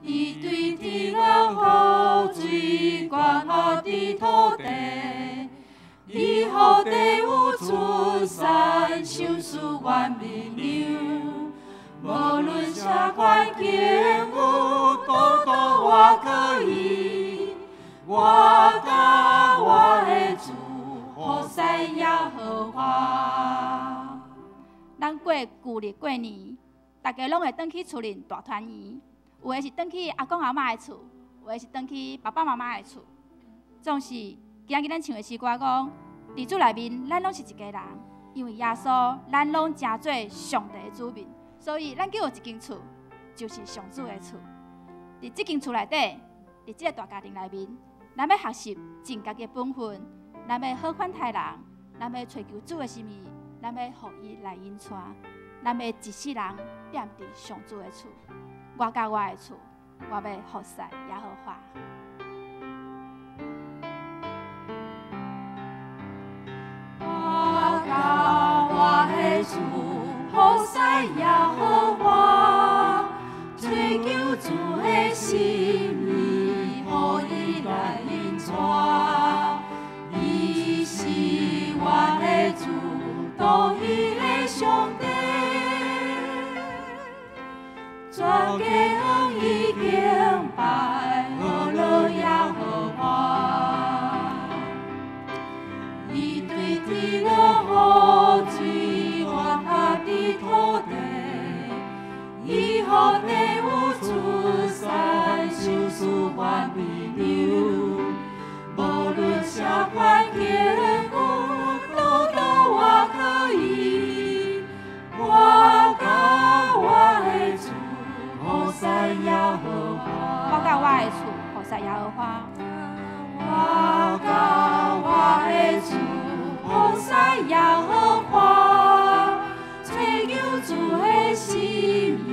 伊对天空雨水灌下伫土地，伊予地有出产，收束原明流。无论啥款境遇，多多我可以，我甲我的主，好使耶和华。咱过旧历过年，大家拢会转去厝里大团圆。有的是转去阿公阿嬷的厝，有的是转去爸爸妈妈的厝。总是今日咱唱的诗歌讲，伫主内面，咱拢是一家人，因为耶稣，咱拢诚做上帝的子民。所以，咱叫有一间厝，就是上主的厝。伫这间厝内底，伫这个大家庭内面，咱要学习尽家己的本分，咱要好款待人，咱要追求主的心意，咱要互伊来引带，咱要一世人踮伫上主的厝。我甲我的厝，我要服侍耶和华。我甲我的厝。好使耶和华，追求主的心意，予伊来引带。伊是我的主，都伊的上帝。全家向伊敬拜，呵乐耶和华。伊对天落雨水。伫土地，伊予地有出产，收束原明流。无论啥款境遇，都我可以，我甲我的主，好使耶和华。我甲我的厝，好使耶和华。我甲我的主，好使耶和华。追求主的心意，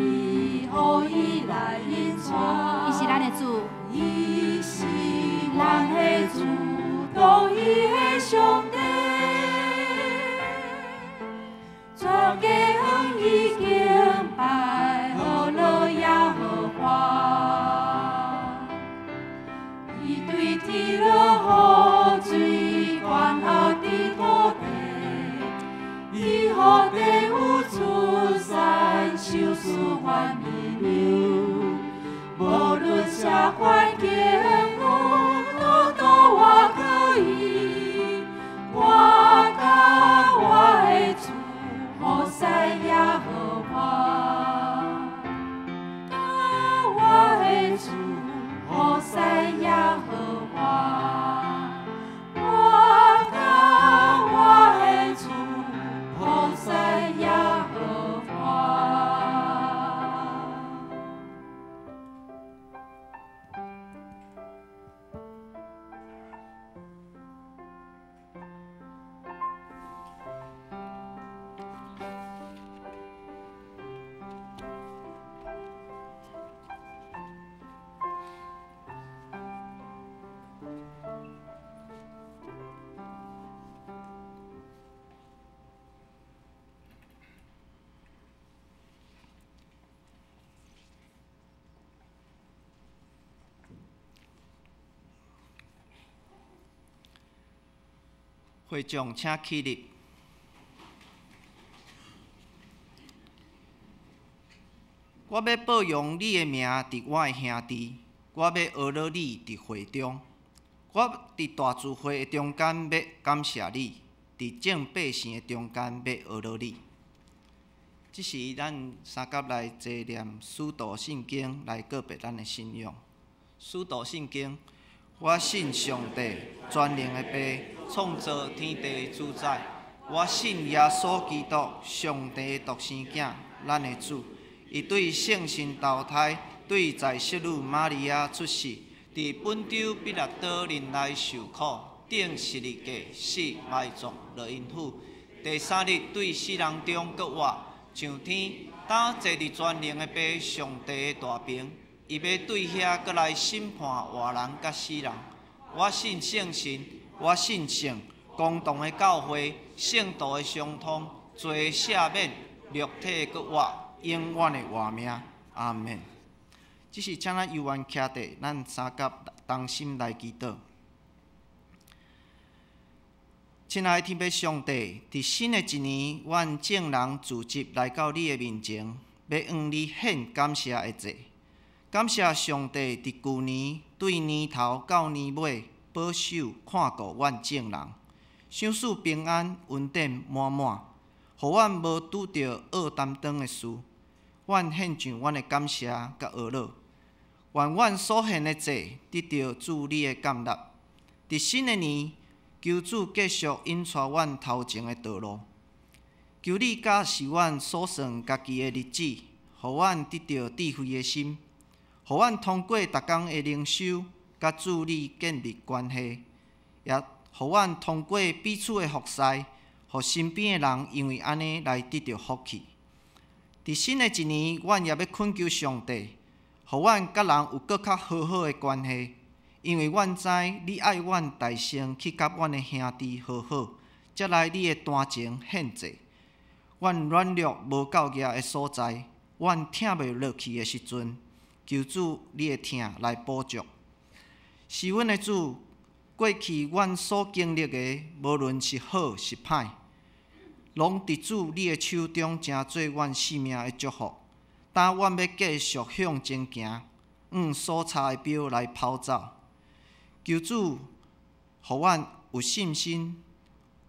予伊来引带。伊是咱的主，伊是咱的主，都伊的上帝。全家向伊敬拜，呵乐耶和华。伊对天落雨水，灌下伫土地。伊予地有出产，收束原明流。无论啥款境遇，都我可以，我甲我的主，好使耶和华。甲我的主，好使耶和华。我甲我的主。好使耶和华。会众请起立。我要保养你的名伫我的兄弟，我要学乐你伫会中。我伫大聚会的中间要感谢你，伫众百姓的中间要学乐你。这是咱三甲来坐念使徒圣经来告别咱的信仰。使徒圣经。我信上帝全能的爸，创造天地主宰。我信耶稣基督，上帝独生囝，咱的主。伊对圣神投胎，对在圣女玛利亚出世，伫本州彼拉多人来受苦，顶十字架死埋葬落阴府。第三日对死人中搁活，上天，当坐伫全能的爸上帝的大屏。伊要对遐搁来审判活人甲死人。我信圣神，我信圣公堂的教会，圣道的相通，罪赦免，肉体搁活，永远的活命。阿门。只是请咱悠然徛地，咱三甲同心来祈祷。亲爱的天父上帝，伫新的一年，阮众人聚集来到你的面前，要向你献感谢的祭。感谢上帝伫旧年对年头到年尾保守看顾阮众人，想使平安稳定满满，互阮无拄着恶担当的事。阮献上阮的感谢甲懊恼，愿阮所献的祭得到主你的感纳。伫新的年，求主继续引带阮头前的道路，求你教示阮所算家己的日子，互阮得到智慧的心，互阮通过逐工的灵修，甲主你建立关系，也互阮通过彼此的服侍，互身边的人因为安尼来得到福气。伫新的一年，阮也要恳求上帝，互阮甲人有搁较好好的关系。因为阮知你爱阮大声去甲阮的兄弟和好，才来你的坛前献祭。阮软弱无够额的所在，阮挺袂落去的时阵，求主你的疼来补足。是阮的主，过去阮所经历的，无论是好是歹，拢伫主你的手中，成做阮生命的祝福。但阮要继续向前行，所插的标来跑走。求主，互阮有信心、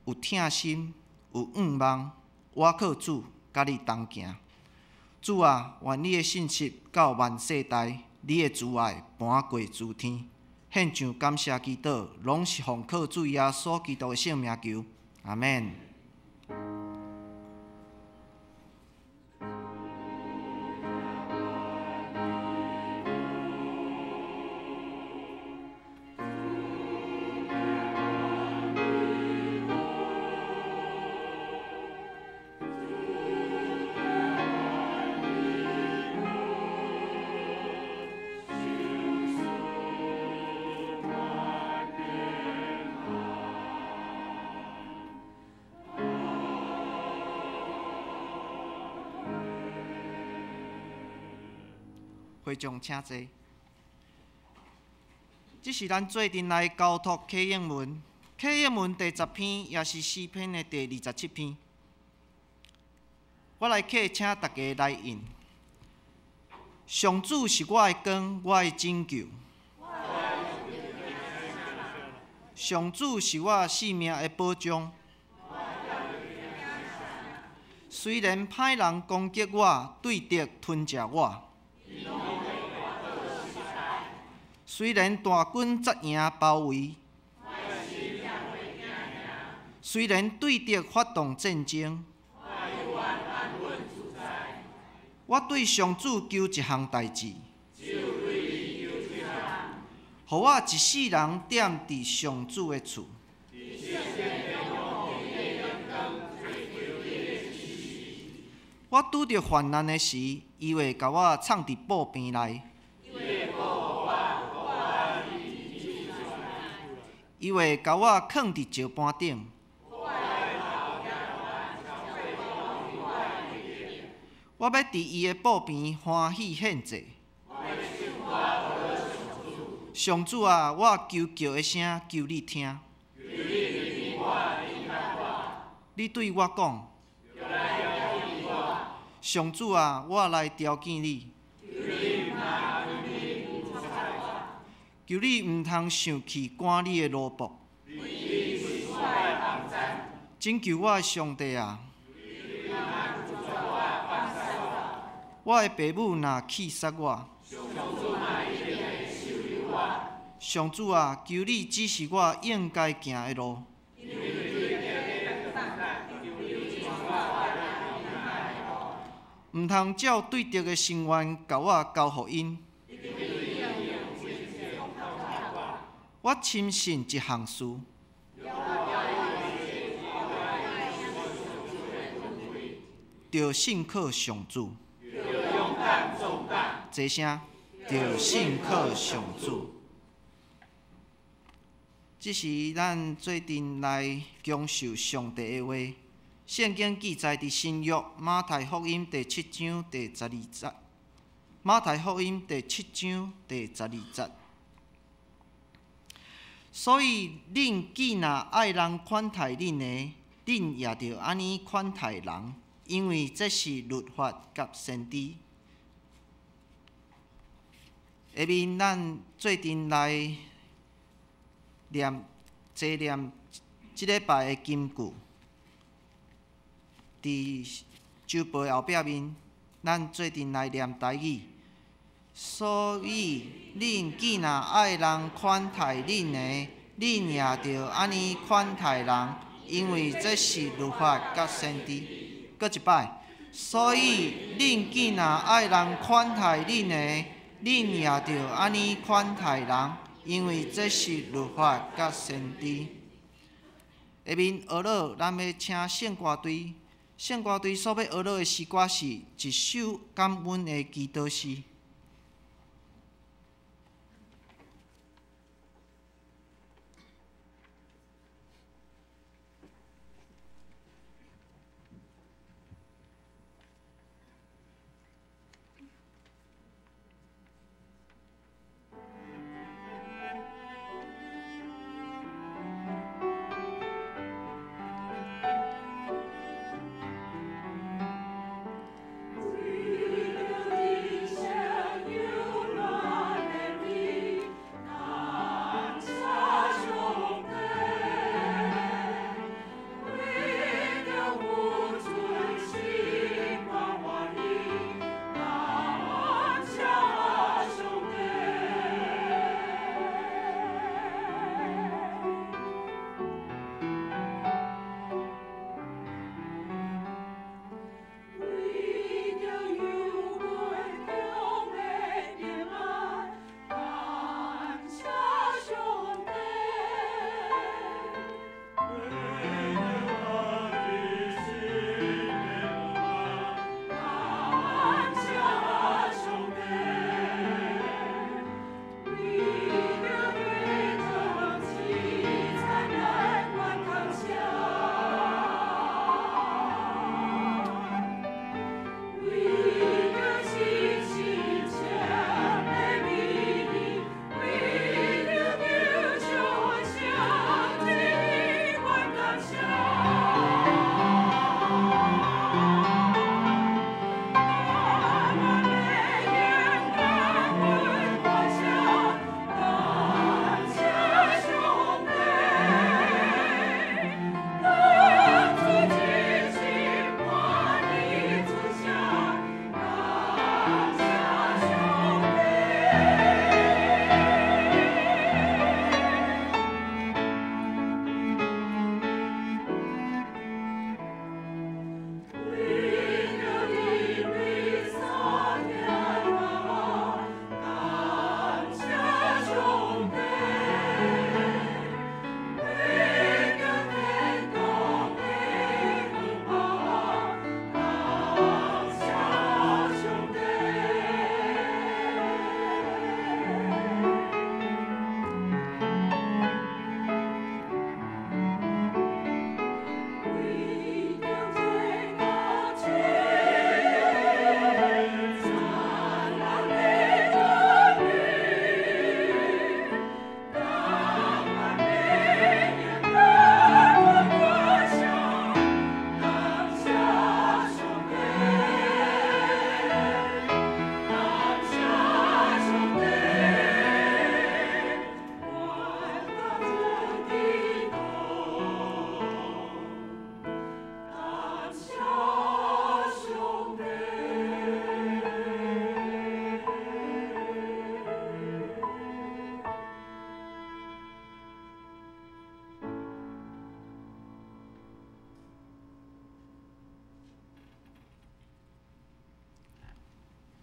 有疼心、有望，我靠主甲你同行。主啊，愿你的信息到万世代，你的慈爱盘过诸天。献上感谢祈祷，拢是奉靠主耶稣基督的圣名求，阿免。会众请坐。这是咱最近来交托启应文，启应文第10篇，也是诗篇的第27篇。我来请大家来引。上主是我的光，我的拯救。上主是我性命的保障。虽然歹人攻击我，对敌吞食我。虽然大军扎营包围，虽然对敌发动战争，我对上主求一项代志，互我一世人踮伫上主的厝。我拄着患难的时，伊会甲我藏伫布边内。伊会甲我囥伫石板顶，我要伫伊的布边欢喜献祭。上主啊，我求叫的声求你听。你对我讲，上主啊，我来朝见你。求你毋通生气赶你的奴仆，拯救我的上帝啊！我的父母若气杀我，上主啊，求你指示我应该行的路。毋通照对敌的心愿，甲我交互因。我深信一项事，着信靠上主。这声，着信靠上主。这是咱最近来讲授上帝的话。圣经记载伫新约马太福音第7章第12节。马太福音第7章第12节。所以，恁既若爱人款待恁的，恁也着安尼款待人，因为这是律法甲先知。下面咱做阵来坐念即礼拜的金句，伫周报后壁面，咱做阵来念台语。所以，恁既若爱人款待恁的，恁也着安尼款待人，因为这是律法甲先知。搁一摆，所以恁既若爱人款待恁的，恁也着安尼款待人，因为这是律法甲先知。下面学老，咱要请圣歌队，圣歌队所要学老的诗歌是一首感恩的祈祷诗。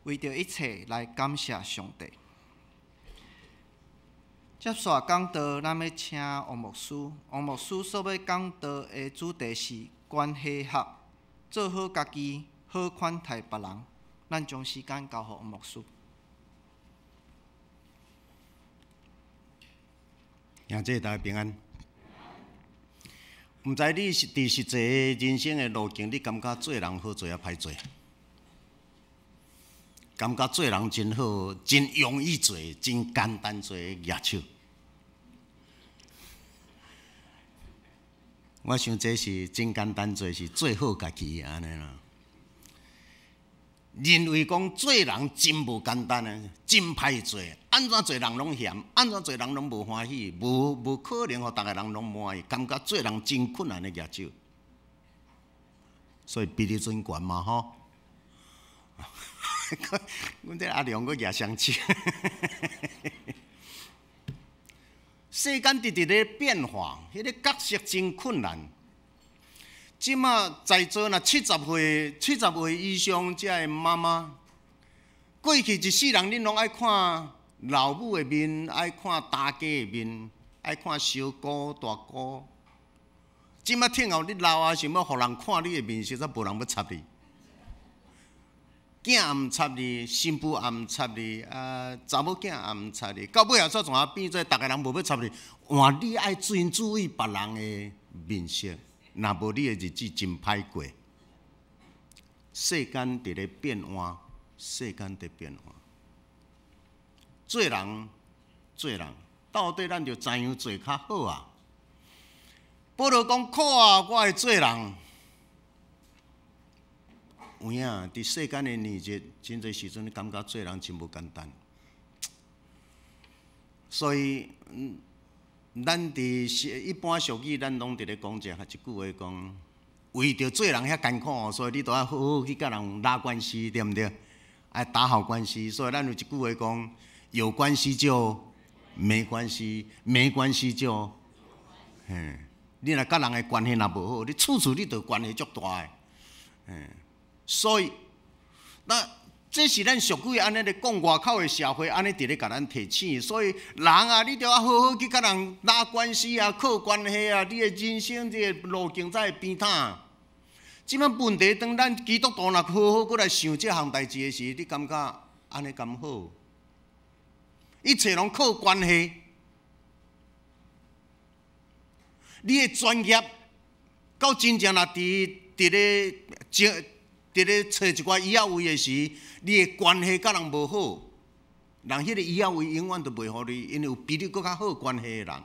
为着一切来感谢上帝。接续讲道，咱要请王牧师。王牧师所要讲道的主题是关系学，做好家己，好款待别人。咱将时间交予王牧师。兄弟大家平安。毋知你伫实际人生的路径，你感觉做人好做啊歹做？感觉做人真好，真容易做，真简单做业手。我想这是真简单做，是最好家己安尼啦。认为讲做人真无简单啊，真歹做，安怎做人拢嫌，安怎做人拢无欢喜，无可能互逐个人拢满意，感觉做人真困难的业手。所以比你准悬嘛吼。阮这阿良佫举相气。世间直直咧变化，迄个角色真困难。即马在座若70岁以上遮个妈妈，过去一世人恁拢爱看老母的面，爱看大家的面，爱看小姑大姑。即马听后你老啊，想要互人看你的面，实在无人要插你。囝也毋插你，新妇也毋插你，查某囝也毋插你，到尾后煞全变做逐个人无要插你。换你爱真注意别人的面色，若无你的日子真歹过。世间伫咧变换，世间伫变化。做人，到底咱着怎样做较好啊？保罗讲：靠啊，我会做人。有影，伫世间的年日，真侪时阵感觉做人真无简单。所以，咱伫一般俗语，咱拢伫咧讲一句话讲：为着做人遐艰苦，所以你都要好好去甲人拉关系，对毋对？爱打好关系。所以咱有一句话讲：有关系就没关系，没关系就你若甲人的关系若无好，你处处你着关系足大的。所以，这是咱俗语安尼咧讲，外口的社会安尼伫咧甲咱提醒。所以人啊，你着要好好去甲人拉关系啊，靠关系啊，你的人生这个路径才会变坦。即摆问题，当咱基督徒若好好过来想这项代志的时，你感觉安尼敢好？一切拢靠关系。你的专业，到真正若伫咧找一寡医药位的时，你的关系甲人无好，人迄个医药位永远都袂互你，因为有比你更较好关系的人。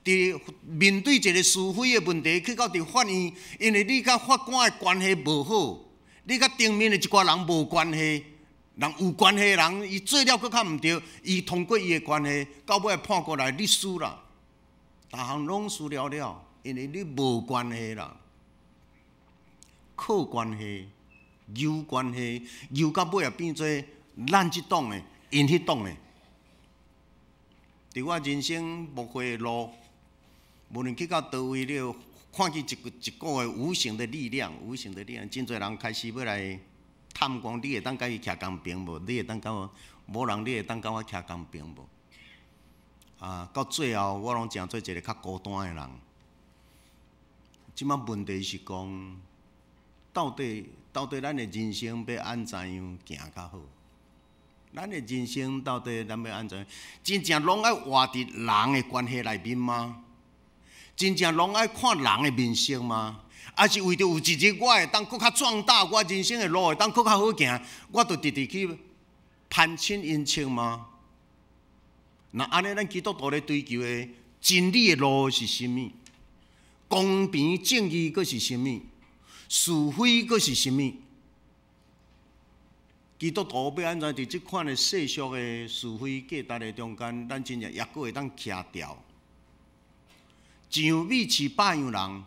伫面对一个是非的问题，去到伫法院，因为你甲法官的关系无好，你甲顶面的一寡人无关系，人有关系的人，伊做了更较毋对，伊通过伊的关系，到尾判过来你输啦，逐项拢输了了，因为你无关系啦，靠关系。有关系，有到尾也变做咱即党的，因迄党的。伫我人生幕后的路，无论去到倒位，你有看见一股的无形的力量，真侪人开始要来探光，你会当甲伊徛公平无？你会当甲我无人，你会当甲我徛公平无？到最后我拢成做一个较孤单的人。即摆问题是讲，到底咱的人生要安怎样行较好？咱的人生到底咱要安怎样？真正拢爱活伫人的关系内面吗？真正拢爱看人的面色吗？还是为着有一日我会当更较壮大，我人生的路会当更较好行，我就直直去攀亲引亲吗？那安尼，咱基督徒咧追求的真理的路是甚物？公平正义佫是甚物？是非佫是甚物？基督徒要安怎伫即款的世俗的是非价值的中间，咱真正也佫会当徛掉，像米饲百样人，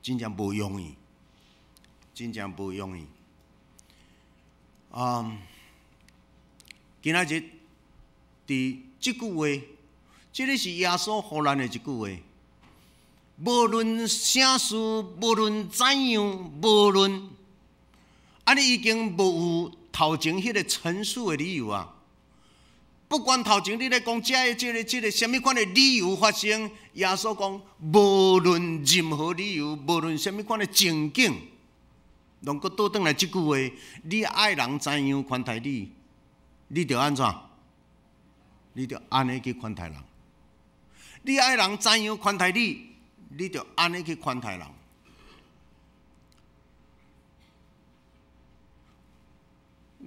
真正无容易，真正无容易。今仔日伫即句话，即个是耶稣互咱的一句话。无论啥事，无论怎样，无论安尼已经无有头前迄个陈述的理由啊。不管头前你咧讲这个什么款的理由发生，耶稣讲无论任何理由，无论什么款的情景，拢搁倒转来即句话：你爱人怎样款待你，你着安怎？你着安尼去款待人。你爱人怎样款待你？你着安尼去款待人。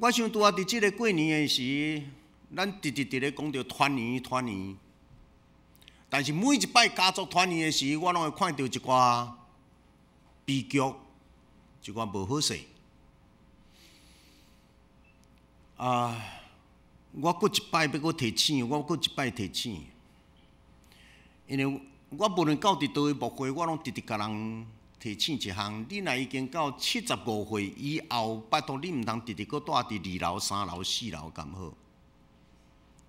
我想拄啊，伫即个过年的时，咱直咧讲着团圆。但是每一摆家族团圆的时，我拢会看到一寡悲剧，一寡无好势。我搁一摆要搁提醒，我搁一摆提醒，因为我无论到伫倒位牧会，我拢直甲人提醒一项：你若已经到75岁以后，拜托你毋通直搁住伫2楼、3楼、4楼，敢好？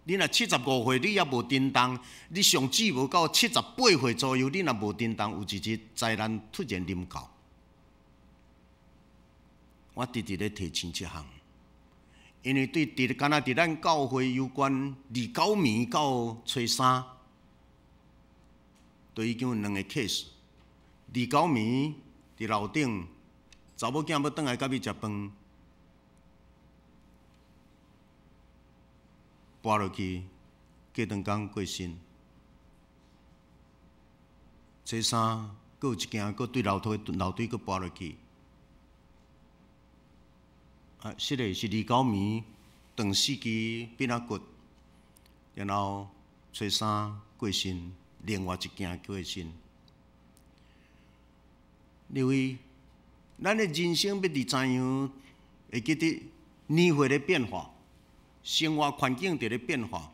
你若75岁，你也无叮当，你上至无到78岁左右，你若无叮当，有一日灾难突然临到。我直咧提醒一项，因为对敢若伫咱教会有关29暝到初3，就已经有2个 case。29暝伫楼顶，查某囝要倒来甲伊食饭，跋落去，过两工过身。初3，佫有一件，佫对楼梯佫跋落去。是的，是29暝，断4支扁仔骨，然后初3过身，另外一件过身。因为咱的人生要伫怎样，会记得年岁的变化。生活环境伫咧变化，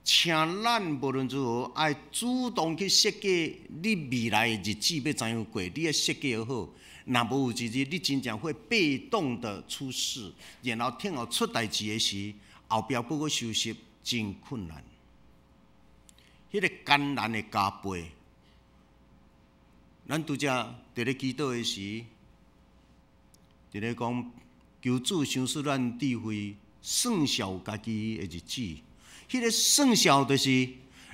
请咱无论如何爱主动去设计你未来的日子要怎样过，你要设计好。若无有一日你真正会被动的出事，然后听候出代志的时，后壁要搁收拾真困难。迄个艰难的加倍，咱拄则伫咧祈祷的时，伫咧讲求主赏赐咱智慧。算数家己的日子，迄个算数就是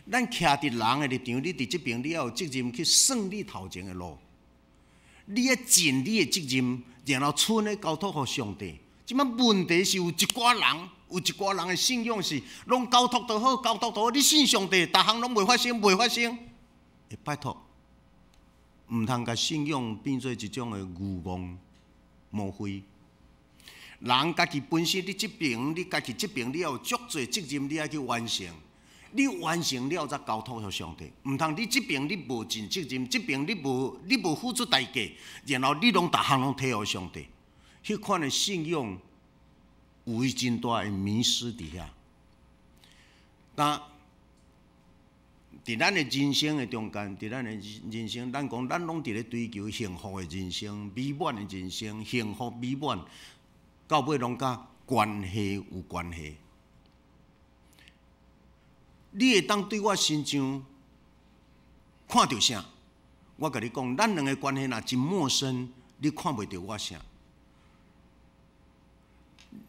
咱徛伫人的立场，你伫即边，你要有责任去算你头前的路，你要尽你的责任，然后剩的交托互上帝。即摆问题是有一寡人的信仰是拢交托就好，你信上帝，逐项拢袂发生。拜托，毋通甲信仰变做一种的愚妄无非。人家己本身，你家己这边，你要有足侪责任，你要去完成。你完成了才交托互上帝，毋通你这边你无尽责任，这边你无付出代价，然后你逐项拢摕互上帝。迄款的信仰有伊真大的迷失伫遐。但伫咱的人生的中间，伫咱的人生，咱讲咱拢伫咧追求幸福的人生、美满的人生、幸福美满。到尾拢甲关系有关系，你会当对我身上看到啥？我甲你讲，咱两个关系若真陌生，你看袂到我啥。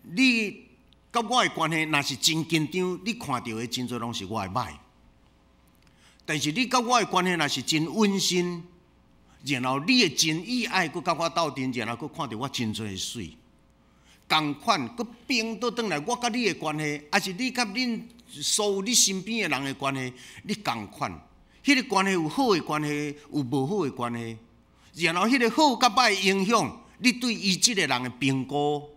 你甲我的关系若是真紧张，你看到的真侪拢是我的歹。但是你甲我的关系若是真温馨，然后你的真意爱，佮甲我斗阵，然后佮看到我真侪的水。同款，佮并倒转来，我甲你的关系，还是你甲恁所有你身边的人的关系，你同款。迄个关系有好的关系，有无好的关系。然后迄个好甲歹的影响，你对伊即个人的评估，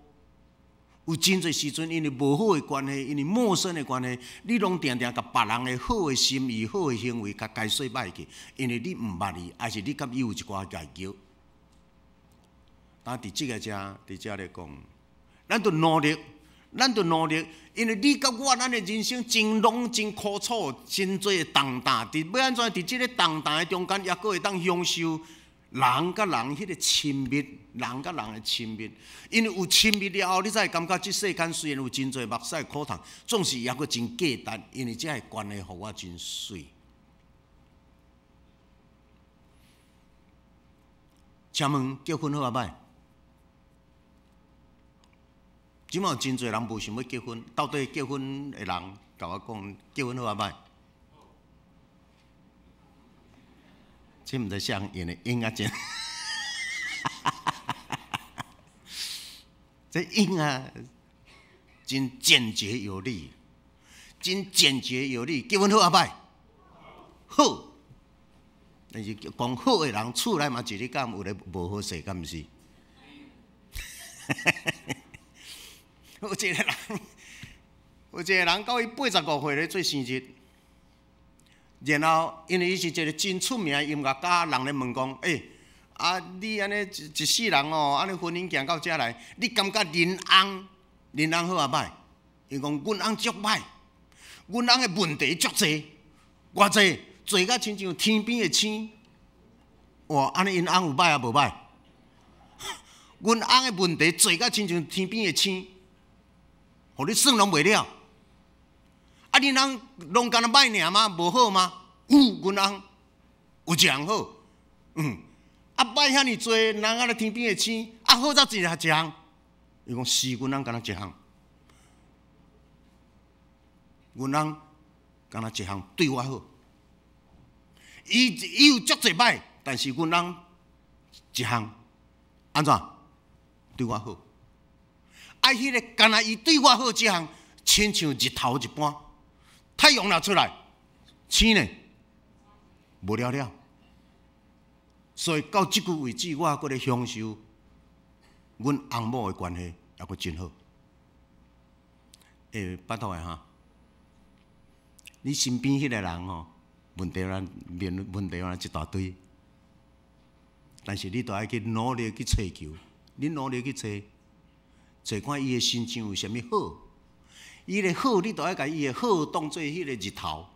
有真侪时阵，因为无好的关系，因为陌生的关系，你拢定甲别人的好的心意、好的行为，甲解说歹去，因为你毋捌伊，还是你甲伊有一寡介桥。但伫即个伫遮咧讲。咱着努力，因为你甲我，咱的人生真long、真苦楚、真多重担，要安怎伫即个重担的中间，也阁会当享受人甲人迄个亲密，人甲人的亲密。因为有亲密了后，你才会感觉即世间虽然有真多目屎苦痛，总是也阁真价值，因为这个关系互我真水。请问结婚好啊歹？即马有真侪人无想要结婚，到底结婚的人甲我讲，结婚好啊歹？这毋知啥人用的音啊真，这音啊真简洁有力，结婚好啊歹？好，但是讲好的人，厝内嘛一日敢有咧无好势，敢毋是？有一个人到伊85岁咧做生日，然后因为伊是一个真出名的音乐家，人咧问讲，你安尼一世人哦，安尼婚姻行到遮来，你感觉恁翁好啊歹？伊讲阮翁足歹，阮翁的问题足济，偌济，济甲亲像天边的星。哇，安尼因翁有歹啊无歹？阮翁的问题济甲亲像天边的星，互你算拢袂了。啊，恁翁拢干那歹尔吗？无好吗？有，阮翁有一项好，啊歹遐尼多，人啊咧天边的星，啊好才一项。伊讲是，阮翁干那一项，阮翁干那一项对我好。伊有足济歹，但是阮翁一项安怎对我好？啊，迄个干那伊对我好，这项亲像日头一般，太阳若出来，星呢无了了。所以到即句为止，我还咧享受阮翁某的关系，还阁真好。拜托的哈，你身边迄个人吼，问题一大堆，但是你都爱去努力去追求，你努力去找看伊的心情有啥物好，伊的好，你都爱甲伊的好当做迄个日头。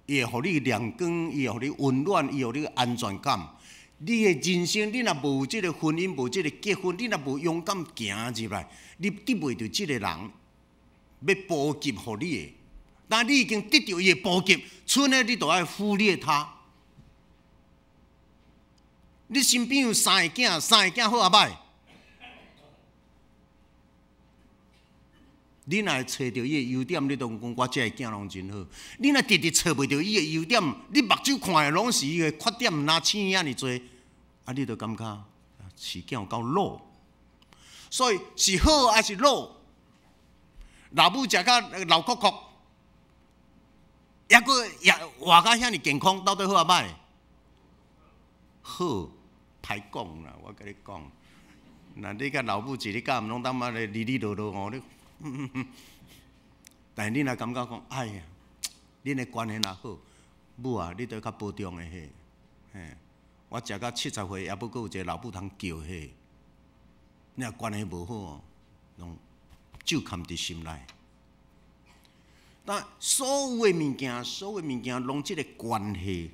伊会互你亮光，伊会互你温暖，伊互你安全感。你的人生，你若无有即个婚姻，无即个结婚，你若无勇敢行入来，你得袂到即个人要补给互你的。但你已经得到伊的补给，剩的你都爱忽略他。你身边有三个囝好啊歹？你若会找到伊的优点，你都讲我这个囝拢真好。你若直直找袂到伊的优点，你目睭看的拢是伊的缺点，若青遐尼多，啊，你就感觉是囝有够老。所以是好还是老？老母食甲老壳壳，抑佫活甲遐尼健康，到底好啊歹？好，歹讲啦，我甲你讲。那你甲老母一日干，拢当妈咧哩啰啰哦，你。但是你若感觉讲，哎呀，恁的关系若好，母啊，你都较保重的嘿。我食到70岁，也不过有一个老母通叫嘿。你若关系无好哦，拢就藏伫心内。但所有的物件，拢即个关系，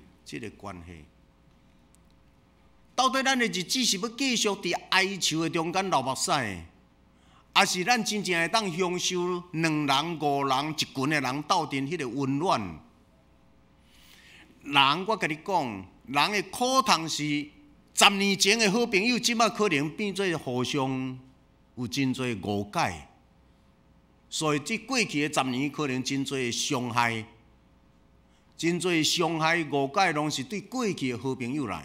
到底咱的日子是要继续伫哀愁的中间流目屎？还是咱真正会当享受2人、5人、一群的人斗阵迄个温暖？人，我甲你讲，人的苦痛是10年前的好朋友，即摆可能变做互相有真侪误解，所以即过去的10年可能真侪伤害，误解拢是对过去的好朋友来。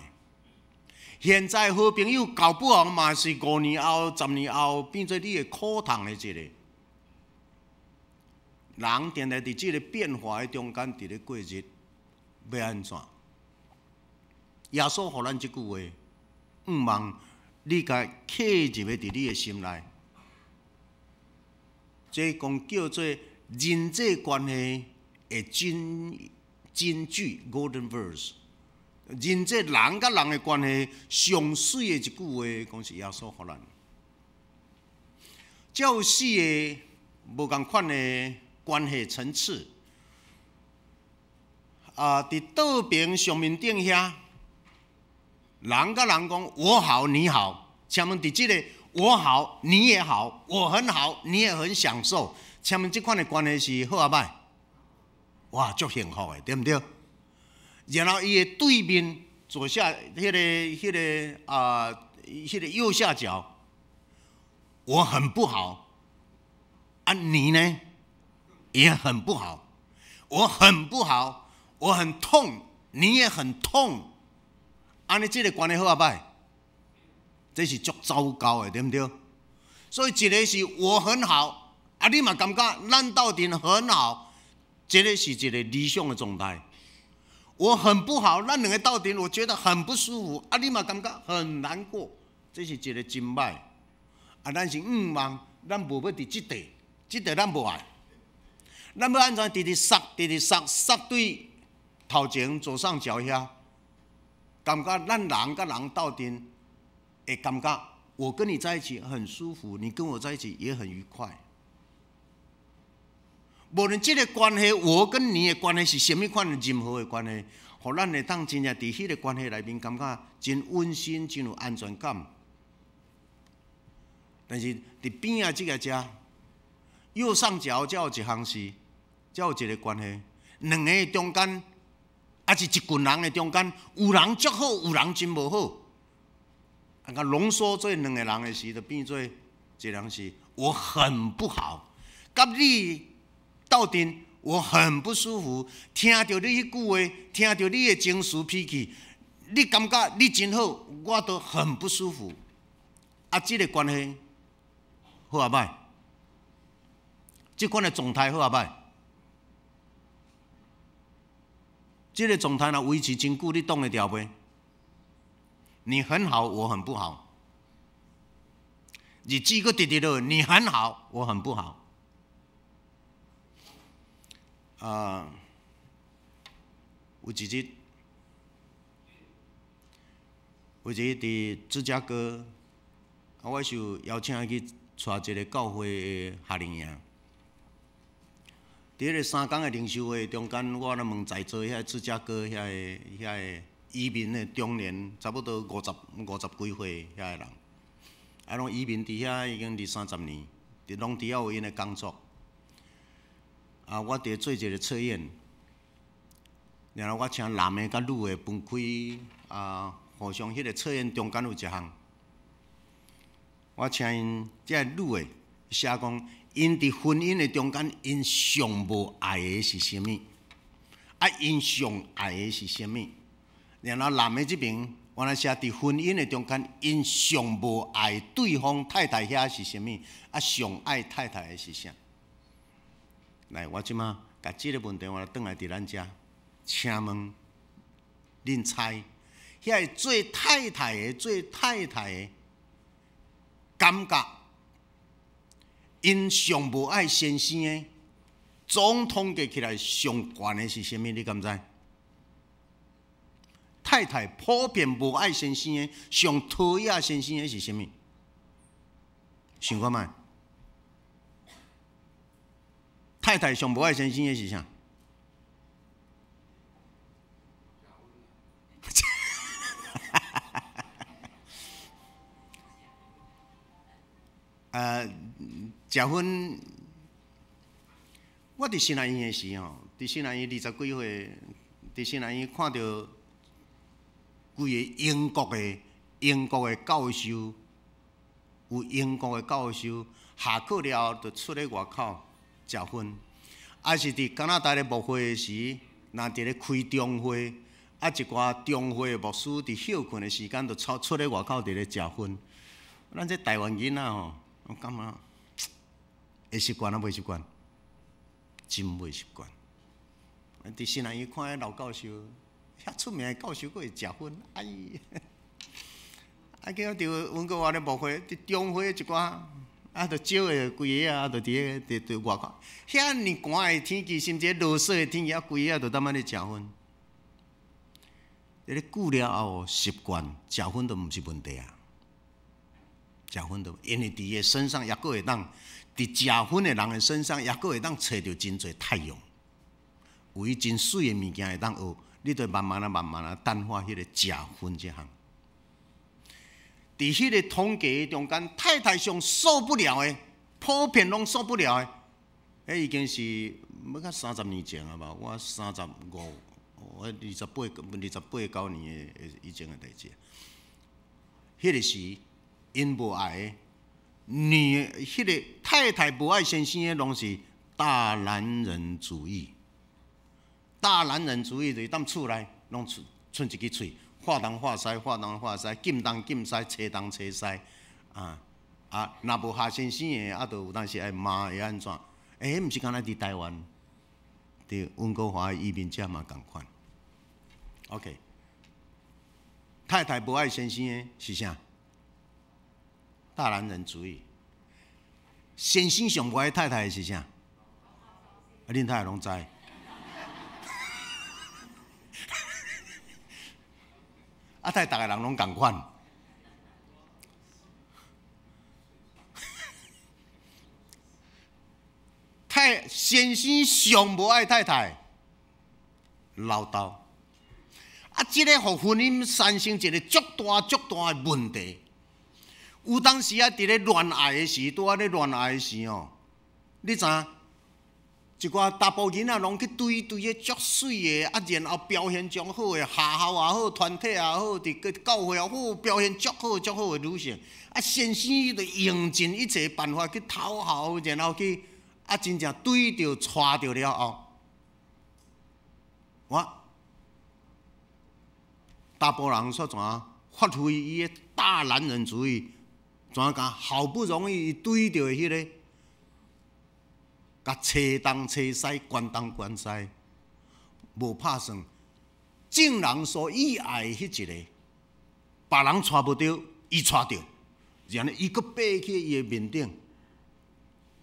现在好朋友搞不好嘛是5年后、10年后变做你的苦痛的一个。人定定伫即个变化的中间伫咧过日，要安怎？耶稣互咱即句话，毋望你甲刻入伫你的心内。这讲叫做人际关系的金句 （Golden Verse）。人这人甲人的关系上水的一句话，讲是耶稣互咱。有4个无共款的关系层次。伫道边上面顶遐，人甲人讲我好你好，请问伫即个我好你也好，我很好你也很享受，请问即款的关系是好啊歹？哇，足幸福的，对毋对？然后伊的对面左下迄个右下角，我很不好，啊你呢也很不好，我很不好，我很痛，你也很痛，安尼这个关系好啊歹？这是足糟糕的，对不对？所以一个是我很好，啊你嘛感觉咱斗阵很好，这个是一个理想的状态。我很不好，咱2个斗阵，我觉得很不舒服，啊，你嘛感觉很难过，这是一个真歹。啊，咱是望咱无要伫即块咱无爱。咱要安怎直直塞对头前左上角遐，感觉咱人甲人斗阵，会感觉我跟你在一起很舒服，你跟我在一起也很愉快。无论这个关系，我跟你的关系是什么款的任何的关系，互咱会当真正伫迄个关系内面感觉真温馨、真有安全感。但是伫边仔这个遮，右上角才有一项是，才有一个关系，两个中间，还是一群人的中间，有人足好，有人真无好。啊，浓缩做两个人的时，就变做一人是我很不好，甲你斗阵，我很不舒服。听到你迄句话，听到你的情绪脾气，你感觉你真好，我都很不舒服。啊，这个关系好啊歹？这款的状态好啊歹？这个状态若维持真久，你挡得牢袂？你很好，我很不好。日子佫直直落，你很好，我很不好。有一日伫芝加哥，我受邀请去带一个教会的夏令营。伫迄个3天的灵修会中间，我咧问在座遐芝加哥遐个移民的中年，差不多50几岁遐个人，啊，拢移民伫遐已经20-30年，拢伫遐有因的工作。啊，我伫做一个测验，然后我请男的甲女的分开互相迄个测验中间有一项，我请因即个女的写讲，因伫婚姻的中间，因上无爱的是啥物？啊，因上爱的是啥物？然后男的这边，我来写伫婚姻的中间，因上无爱对方太太遐是啥物？啊，上爱太太的是啥？来，我即马甲即个问题，我转来伫咱遮，请问恁猜，遐个做太太的感觉，因上无爱先生的，总统计起来上悬的是啥物？你敢知？太太普遍无爱先生的，上讨厌先生的是啥物？想看觅？太太上无爱先生的是啥？食薰，我伫新南院的时吼，伫新南院20几岁，伫新南院看到规个英国的教授，有英国的教授下课了就出咧外口食薰，啊是伫加拿大咧牧会的时，若伫咧开中会，啊一寡中会的牧师伫休困的时间就出咧外口伫咧食薰。咱这台湾囡仔吼，我感觉会习惯啊，袂习惯，真袂习惯。伫新南院看迄老教授，遐出名的教授，佫会食薰，哎呀！啊，叫我伫温哥华咧牧会，伫中会一寡，啊，就少诶规个啊，就伫外口，遐尼寒诶天气，甚至落雪诶天气，啊，规个就踮咧食薰。咧久了后习惯，食薰都毋是问题啊。食薰都，因为伫伊身上也佫会当，伫食薰的人的身上也佫会当找到真侪太阳，有伊真水的物件会当学，你着慢慢淡化迄个食薰这项。伫迄个统计中间，太太上受不了的，普遍拢受不了的，迄已经是要到30年前啊吧？我35，我28、29年的以前的代志。迄个时。因无爱的，迄个太太无爱先生的，拢是大男人主义。大男人主义就是踮厝内，拢剩一支喙，化东化西，化东化西，禁东禁西，吹东吹西，若无下先生的，啊，就有当时爱骂会安怎？迄毋是敢若伫台湾，伫温哥华的移民者嘛共款。OK， 太太无爱先生的是啥？大男人主义，先生上无爱太太的是啥？恁太太拢知。逐个人拢共款。先生上无爱太太，唠叨。即个互婚姻产生一个足大的问题。有当时伫咧恋爱的时，咧恋爱的时你知影？一寡查甫囡仔拢去对的足水的，然后表现足好的，学校也好，团体也好，伫教会也好，表现足好的女性。先生就用尽一切办法去讨好，然后去真正对着娶着了后，大部分人说怎发挥伊的大男人主义，怎讲？好不容易对着迄个。甲车东车西，关东关西，无拍算。正人所喜爱迄一个，别人娶无着，伊娶着，然后伊佫爬去伊的面顶，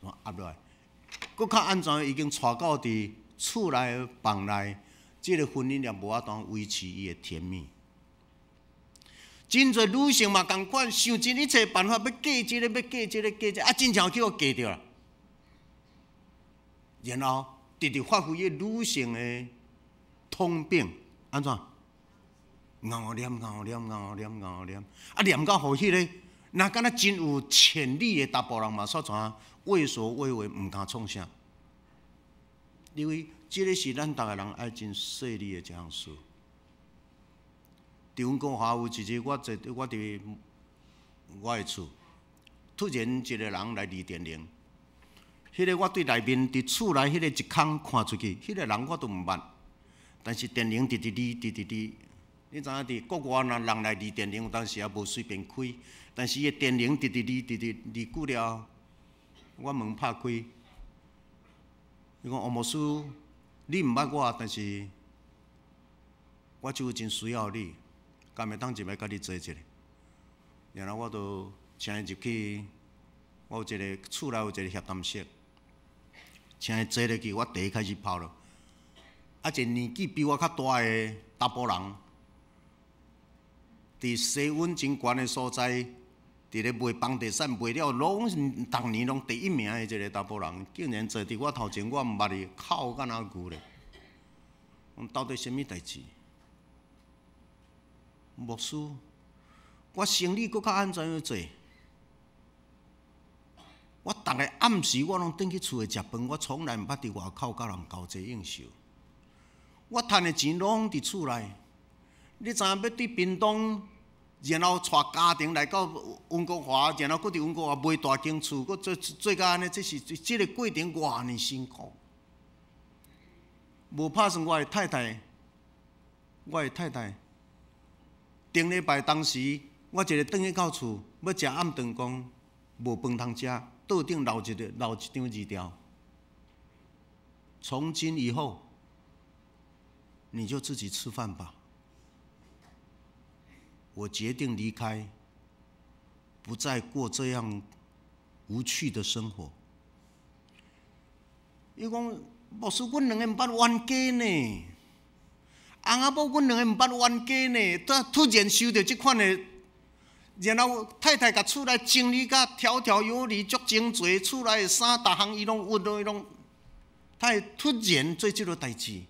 压落来，佫较安全，已经娶到伫厝内房内，即个婚姻也无法当维持伊的甜蜜。真侪女性嘛共款，想尽一切办法要嫁即个，要嫁即个，真正叫我嫁着啦。然后直直发挥迄女性的通病，安怎？熬念，念到互迄个，若敢若真有潜力的查甫人嘛，所怎畏首畏尾，毋敢创啥？因为即个是咱逐个人爱真细腻的一项事。伫阮国华有一日，我伫我的厝，突然一个人来二点零。迄个我对内面伫厝内迄个一空看出去，迄个人我都毋捌，但是电铃直，你知影伫国外人来离电铃，有当时也无随便开，但是伊个电铃直离久了，我门拍开，伊讲王牧师，你毋捌我，但是我就真需要你，敢会当入来甲你坐一下？然后我就请伊入去，我有一个厝内有一个翕谈室。请伊坐落去，我第一开始泡了。一个年纪比我较大的查甫人，伫西温真悬的所在，伫咧卖房地产卖了，逐年拢第一名的一个查甫人，竟然坐伫我头前，我毋捌伊哭甲哪牛咧？到底什么代志？牧师，我生理搁较安怎样做？我逐个暗时我拢转去厝诶食饭，我从来毋捌伫外口甲人交际应酬。我趁诶钱拢伫厝内。你知影要伫屏东，然后带家庭来到温哥华，然后搁伫温哥华买大间厝，搁做甲安尼，即个过程偌尼辛苦。无拍算我诶太太，顶礼拜当时，我一个转去到厝要食暗顿，讲无饭通食。桌顶留一张字条，从今以后，你就自己吃饭吧。我决定离开，不再过这样无趣的生活。伊讲，牧师，阮两个毋捌冤家呢，翁仔某，阮两个毋捌冤家呢，突然收到即款的。然后太太甲厝内整理甲条条有理，足精济，厝内的衫逐项伊拢运，伊拢，他会突然做即个代志。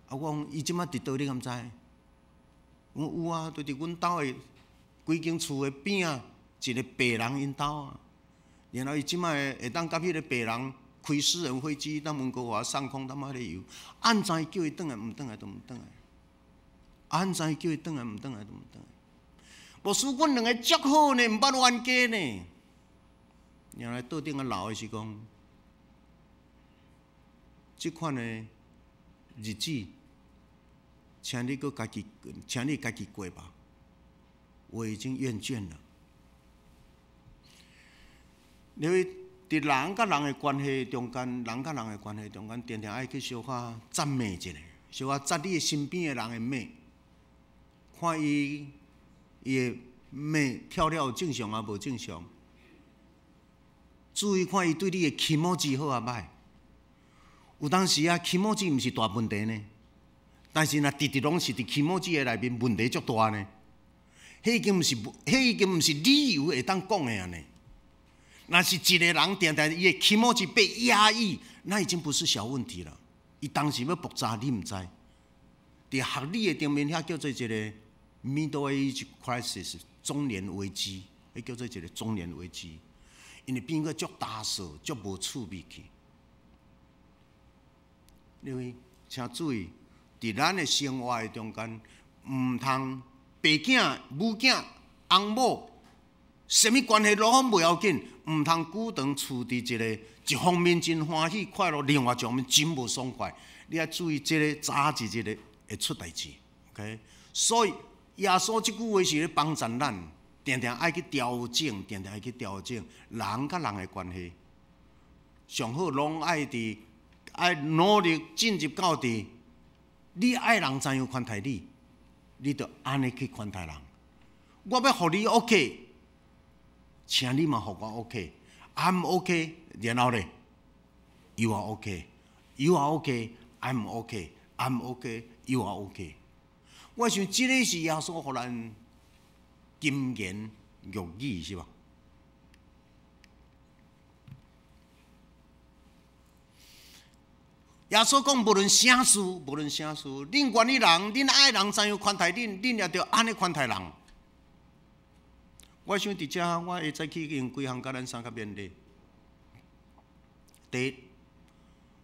我讲伊即摆伫倒，你敢知？我有啊，就伫阮兜的规间厝的边啊，一个白人因兜啊。然后伊即摆会当甲迄个白人开私人飞机，咱温哥华上空，他妈咧游。安怎叫伊转来，毋转来都毋转来。安怎叫伊转来，毋转来都毋转来。牧师，阮两个足好呢，毋捌冤家呢。然后桌顶个留的是讲，即款的日子，请你家己过吧。我已经厌倦了。因为伫人甲人的关系中间，常常爱去小可赞美一下，小可赞你身边的人的美，看伊的美跳了正常啊，无正常。注意看伊对你的气模字好啊歹。有当时啊，气模字毋是大问题呢，但是若直直拢是伫气模字的内面问题足大呢。迄已经毋是理由会当讲的啊呢。若是一个人定定伊的气模字被压抑，那已经不是小问题了。伊当时要爆炸，你毋知？伫学理的顶面，遐叫做一个 middle age crisis 中年危机，迄叫做一个中年危机，因为变个足打扫，足无趣味去。因为请注意，伫咱的生活的中间，毋通爸囝、母囝、翁某，什么关系拢袂要紧，毋通久长处伫一方面真欢喜快乐，另外一方面真无爽快。你要注意，这个早日这个会出代志。OK， 所以耶稣即句话是咧帮助咱，定定爱去调整，定定爱去调整人甲人的关系。上好拢爱努力进入到你爱人怎样款待你，你就安尼去款待人。我要互你 OK， 请你嘛互我 OK。I'm OK， 然后咧 ，You are OK，You are OK，I'm OK，I'm OK，You are OK。我想这个是耶稣互咱金言玉语是吧？耶稣讲，无论啥事，恁愿意人，恁爱人怎样款待恁也着安尼款待人。我想伫遮，我会再去用几项甲咱三个勉励。第一，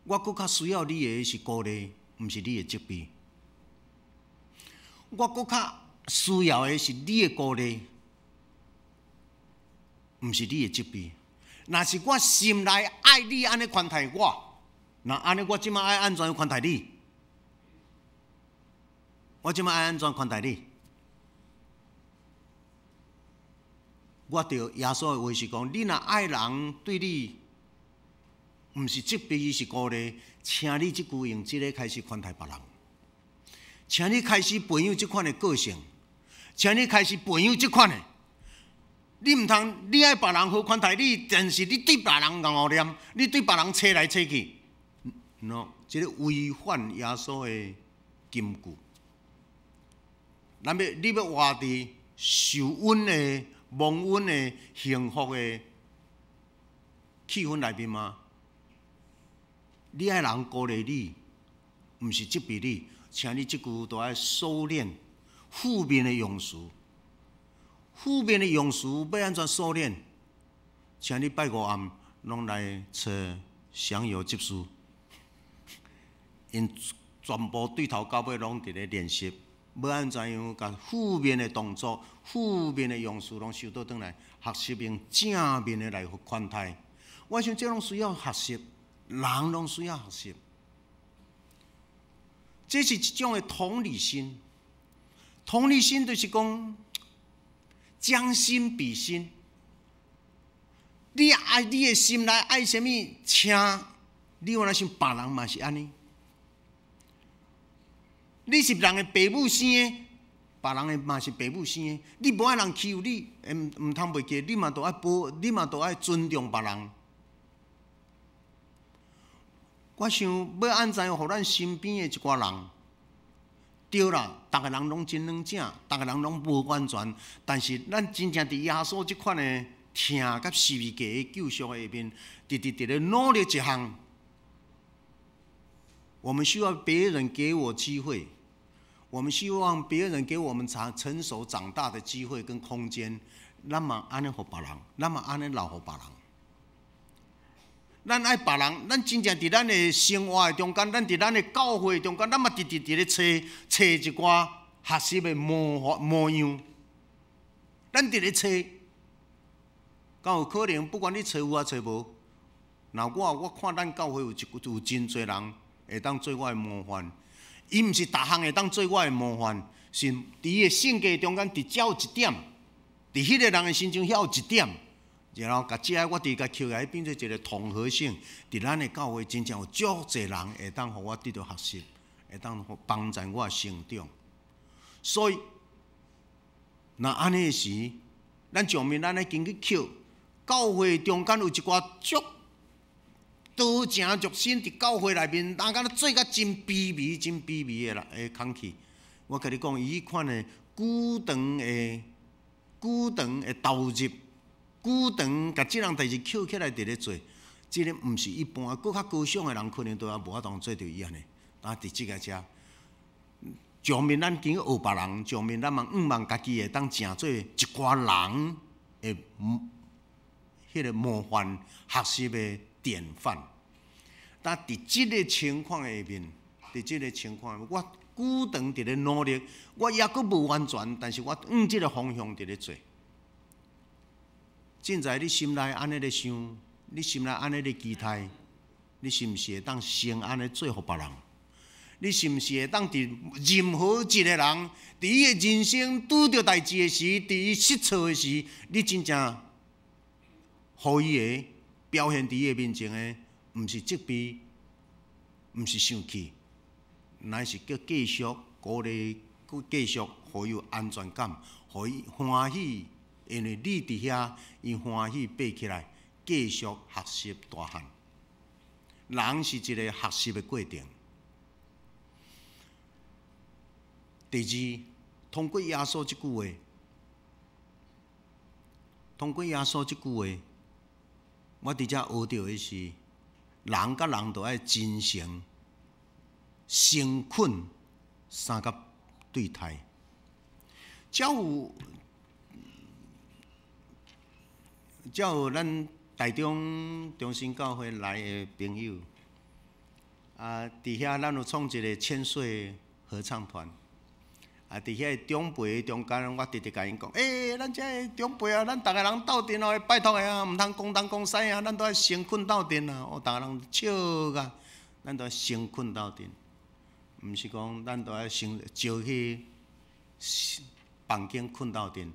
我更较需要你的是鼓励，毋是你的责备。我更较需要的是你的鼓励，毋是你的责备。若是我心内爱你安尼款待我。那安尼，我即摆爱安怎款待你？我即摆爱安怎款待你？我着耶稣的话是讲，你若爱人对你，毋是责备伊是鼓励，请你即句用即个开始款待别人，请你开始培养即款的个性，请你开始培养即款的。你毋通你爱别人好款待你，但是你对别人硬念，你对别人扯来扯去。喏，这个违反耶稣的金句。你要活伫受温的、蒙恩的、幸福的气氛内面吗？你爱人鼓励你，毋是责备你，请你这句都要收敛负面的用词。负面的用词要安怎收敛？请你拜五暗拢来找享有执事。因全部对头到尾拢伫咧练习，要安怎样甲负面的动作、负面的用词拢收倒转来，学习用正面的来款待。我想这拢需要学习，人拢需要学习。这是一种的同理心。同理心就是讲将心比心。你爱你的心内爱什么，请你原来想别人嘛是安尼。你是人的爸母生的，别人的嘛是爸母生的。你无爱人欺负你，毋通袂记，你嘛都爱你嘛都爱尊重别人。我想要安怎样，互咱身边的一寡人，对啦，逐个人拢真软正，逐个人拢无完全，但是咱真正伫耶稣即款的疼甲十字架的救赎的下面，直咧努力一项。我们需要别人给我机会。我们希望别人给我们成熟长大的机会跟空间，咱嘛安尼互别人，咱嘛安尼留互别人。咱爱别人，咱真正伫咱的生活的中间，咱伫咱的教会中间，咱嘛直咧找一寡学习的模样。咱直咧找，敢有可能？不管你找有啊找无，那我看咱教会有真侪人会当做我的模范。伊毋是逐项会当做我的模范，是伫伊的性格中间，伫照一点，伫迄个人的心中遐有一点，然后甲这我伫甲扣来变做一个统合性。伫咱的教会真正有足侪人会当互我得到学习，会当帮助我成长。所以，若安尼时，咱上面咱来经去扣，教会中间有一寡足多情肉身伫教会内面，人敢若做甲真卑微、真卑微的空气。我甲你讲，伊迄款的久长的投入，久长甲即样代志捡起来伫咧做，即个毋是一般，搁较高尚的人可能都也无法当做着伊安尼。啊，伫即个遮，上面咱经学别人，上面咱嘛望家己会当成做一寡人的迄个模范学习的典范。但伫即个情况下面，伫即个情况，我久长伫咧努力，我抑阁无完全，但是我往即个方向伫咧做。现在你心内安尼咧想，你心内安尼咧期待，你是毋是会当先安尼做互别人？你是毋是会当伫任何一个人，伫伊的人生拄着代志的时，伫伊失错的时，你真正互伊个表现伫伊的面前的，毋是责备，毋是生气，乃是叫继续鼓励，继续互伊有安全感，互伊欢喜，因为你伫遐，伊欢喜爬起来，继续学习大汉。人是一个学习的过程。第二，通过耶稣即句话，我伫遮学到的是，人甲人都爱真诚、诚恳三甲对待。才有咱台中中心教会来的朋友，伫遐咱有创一个千岁合唱团。伫遐长辈中间，我直直甲因讲，咱遮个长辈啊，咱逐个人斗阵哦，拜托个啊，毋通讲东讲西啊，咱都爱诚恳斗阵啊，逐个人笑甲，咱都爱诚恳斗阵，毋是讲咱都爱先招去房间困斗阵，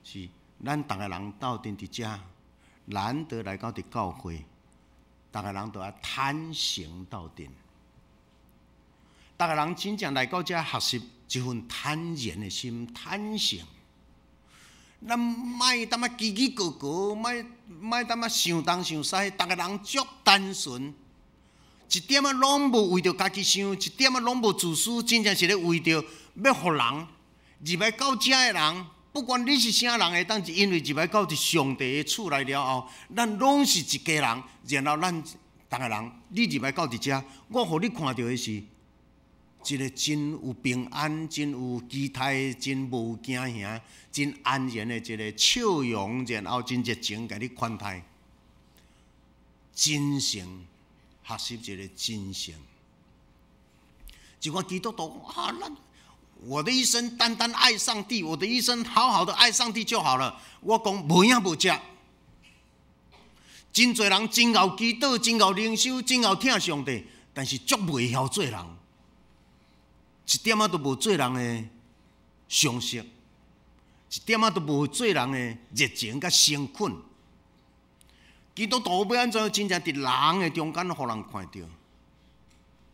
是咱逐个人斗阵伫遮，难得来到伫教会，逐个人都爱坦诚斗阵，逐个人真正来到遮学习。一份坦然的心，坦诚。咱莫当啊叽叽咕咕，莫当啊想东想西，逐个人足单纯，一点仔拢无为着家己想，一点仔拢无自私，真正是咧为着要互人入来到遮的人，不管你是啥人，会当是因为入来到伫上帝的厝内了后，咱拢是一家人，然后咱逐个人，你入来到伫遮，我互你看到的是。一个真有平安、真有期待、真无惊吓、真安然的一个笑容，然后真热情，甲你款待，真诚学习一个真诚。一个基督徒啊，我的一生单单爱上帝，我的一生好好的爱上帝就好了。我讲无影无只，真侪人真熬祈祷、真熬灵修、真熬听上帝，但是足袂晓做人。一点仔都无做人的常识，一点仔都无做人的热情甲诚恳。基督徒要安怎真正伫人的中间，互人看到，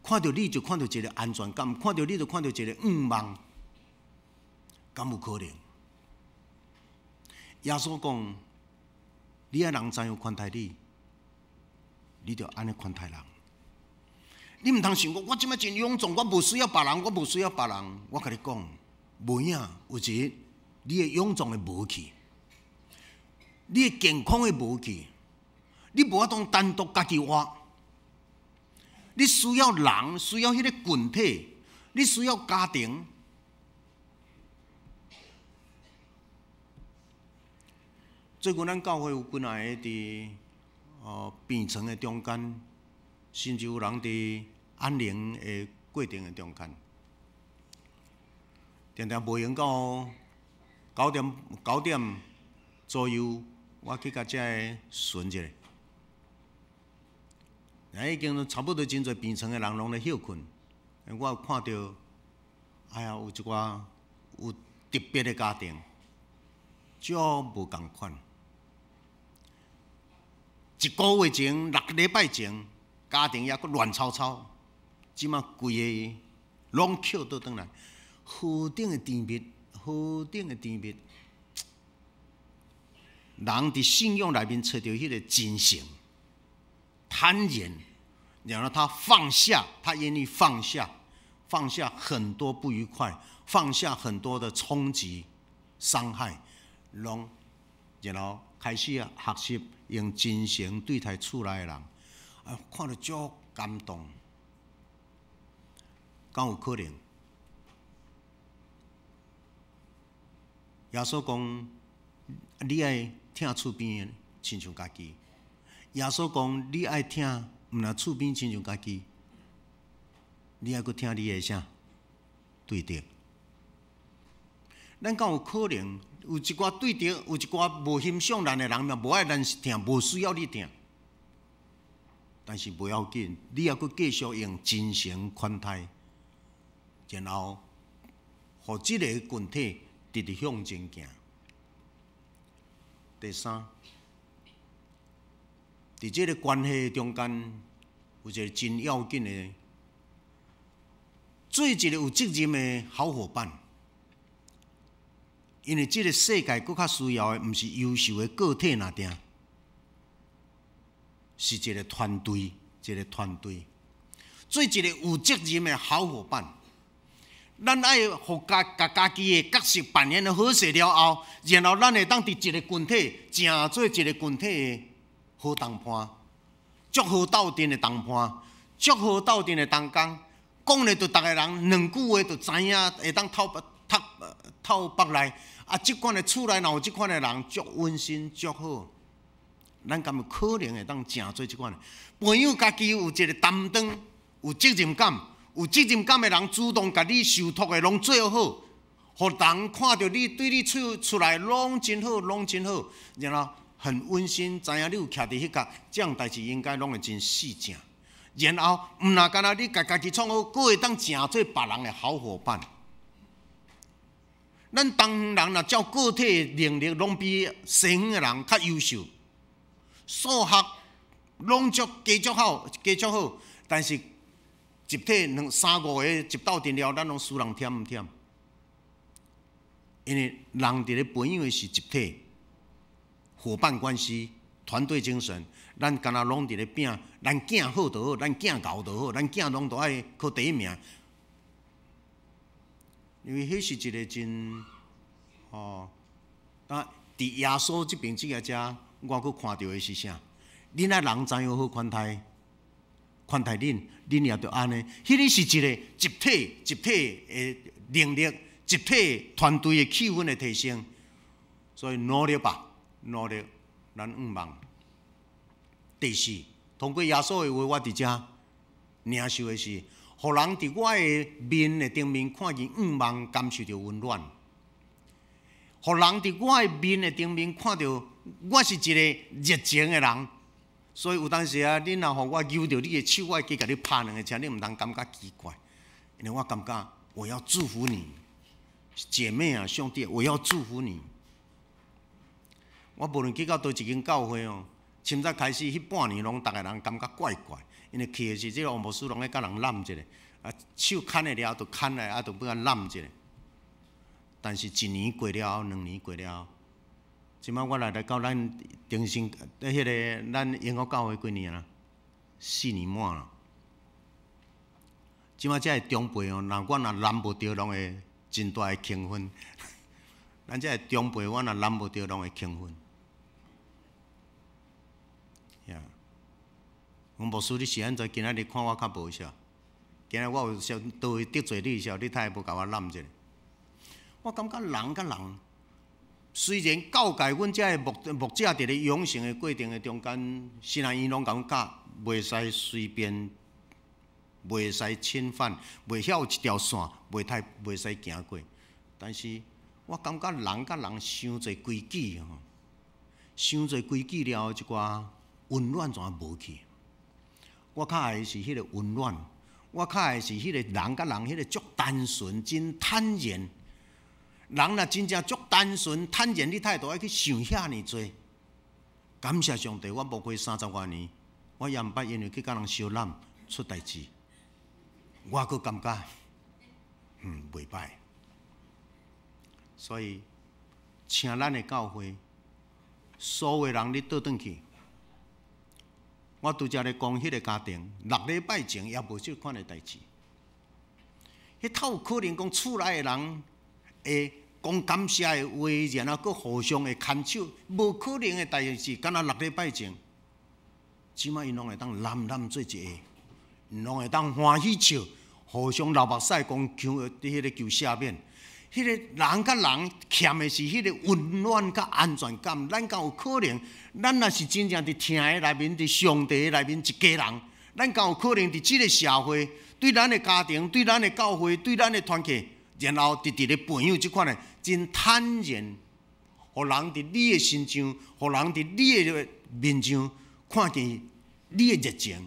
看到你就看到一个安全感，看到你就看到一个望，敢有可能？耶稣讲，你爱人怎样款待你，你就安尼款待人。你毋通想讲，我即摆真臃肿，我无需要别人，我无需要别人。我甲你讲，无影，有一日你的臃肿会无去，你的健康会无去，你无法当单独家己活，你需要人，需要迄个群体，你需要家庭。最近咱教会有几啊个伫病床的中间。甚至有人伫安宁的过程的中间，常常无闲到9点左右，我去甲遮个巡一下，已经差不多真侪病床的人拢咧休困，我有看到，哎呀，有一寡有特别的家庭，足无共款。一个月前、6个礼拜前。家庭也阁乱糟糟，即马规个拢捡倒转来，河顶的甜蜜，河顶的甜蜜。人伫信仰内面找到迄个真诚、坦然，然后他放下，他愿意放下很多不愉快，放下很多的冲击、伤害，然后开始学习用真诚对待厝内的人，看到足感动。敢有可能？耶稣讲，你爱听厝边的，亲像家己。耶稣讲，你爱听，毋若厝边亲像家己，你爱阁听你的啥？对着。咱敢有可能？有一寡对着，有一寡无欣赏咱的人，嘛无爱咱听，无需要你听。但是不要紧，你还阁继续用真诚款待，然后，互即个群体直直向前行。第三，伫即个关系中间，有一个真要紧的，做一个有责任的好伙伴。因为即个世界更较需要的，毋是优秀的个体那定，是一个团队，做一个有责任的好伙伴。咱爱互家己的角色扮演的好势了后，然后咱会当伫一个群体，成做一个群体的好同伴，足好斗阵的同伴，足好斗阵的同工。讲咧，就逐个人两句话就知影，会当透北来。即款的厝内若有即款的人，足温馨，足好。咱敢有可能会当成做即款的朋友？家己有一个担当，有责任感。有责任感的人，主动甲你受托的，拢做好，互人看到你对你厝内拢真好，然后很温馨，知影你有徛伫迄角，这样代志应该拢会真细正。然后毋若干那你家己创好，佫会当成做别人的好伙伴。咱当人若照个体能力，拢比西方的人较优秀，数学拢加足好，但是集体3、5个一斗阵了，咱拢输人忝毋忝？因为人伫咧朋友的是集体伙伴关系、团队精神，咱敢若拢伫咧拼，咱囝好就好，咱囝敖就好，咱囝拢都爱考第一名。因为迄是一个真但伫耶稣这边我佫看到的是啥？恁啊人知影好款待恁也着安尼。迄个是一个集体的能力，集体团队的气氛的提升。所以努力吧，咱毋忘。第四，通过耶稣的话，我伫遮领受的是。互人伫我的面的顶面看见毋忘，感受到温暖；互人伫我的面的顶面看到我是一个热情的人。所以有当时啊，恁若互我揪着你的手，我加甲你拍两个车，你毋通感觉奇怪，因为我感觉我要祝福你，姐妹啊，兄弟，我要祝福你。我无论去到倒一间教会哦，凊彩开始迄半年拢，逐个人感觉怪怪。因为去的是即个王牧师，拢咧甲人揽一下，手牵的了，就牵来，就要揽一下。但是1年过了后，2年过了后，即摆我来到咱定心，迄个咱英国教会几年啦？4年满啦。即摆这个长辈哦，我若揽无着，拢会真大的兴奋。咱这个长辈，我若揽无着，拢会兴奋。我牧师，你是安怎？今仔日看我较无啥？今仔我有少倒位得罪你时候，你太无甲我揽一下。我感觉人甲人，虽然教界阮遮的牧者伫咧养成的过程的中间，新人伊拢甲阮教，袂使随便，袂使侵犯，袂晓有一条线，袂使行过。但是我感觉人甲人伤侪规矩吼，伤侪规矩了后，一寡温暖全无去。我较爱的是迄个温暖，我较爱的是迄个人甲人迄个足单纯、真坦然。人若真正足单纯、坦然，你态度爱去想遐尼多。感谢上帝，我无过30多年，我也毋捌因为去甲人相揽出代志，我佫感觉袂歹。所以，请咱的教会所有人你倒转去。我拄则咧讲，迄个家庭6礼拜前也无即款诶代志。迄透有可能讲厝内诶人会讲感谢诶话，然后佫互相会牵手，无可能诶代志。敢若6礼拜前，即摆因拢会当揽做一个，因拢会当欢喜笑，互相流目屎，讲迄个求赦免。迄个人甲人欠的是迄个温暖甲安全感，咱敢有可能？咱若是真正伫听的内面，伫上帝的内面一家人，咱敢有可能伫即个社会，对咱的家庭、对咱的教会、对咱的团契，然后伫咧朋友即款的真坦然，互人伫你的身上，互人伫你的面上看见你的热情，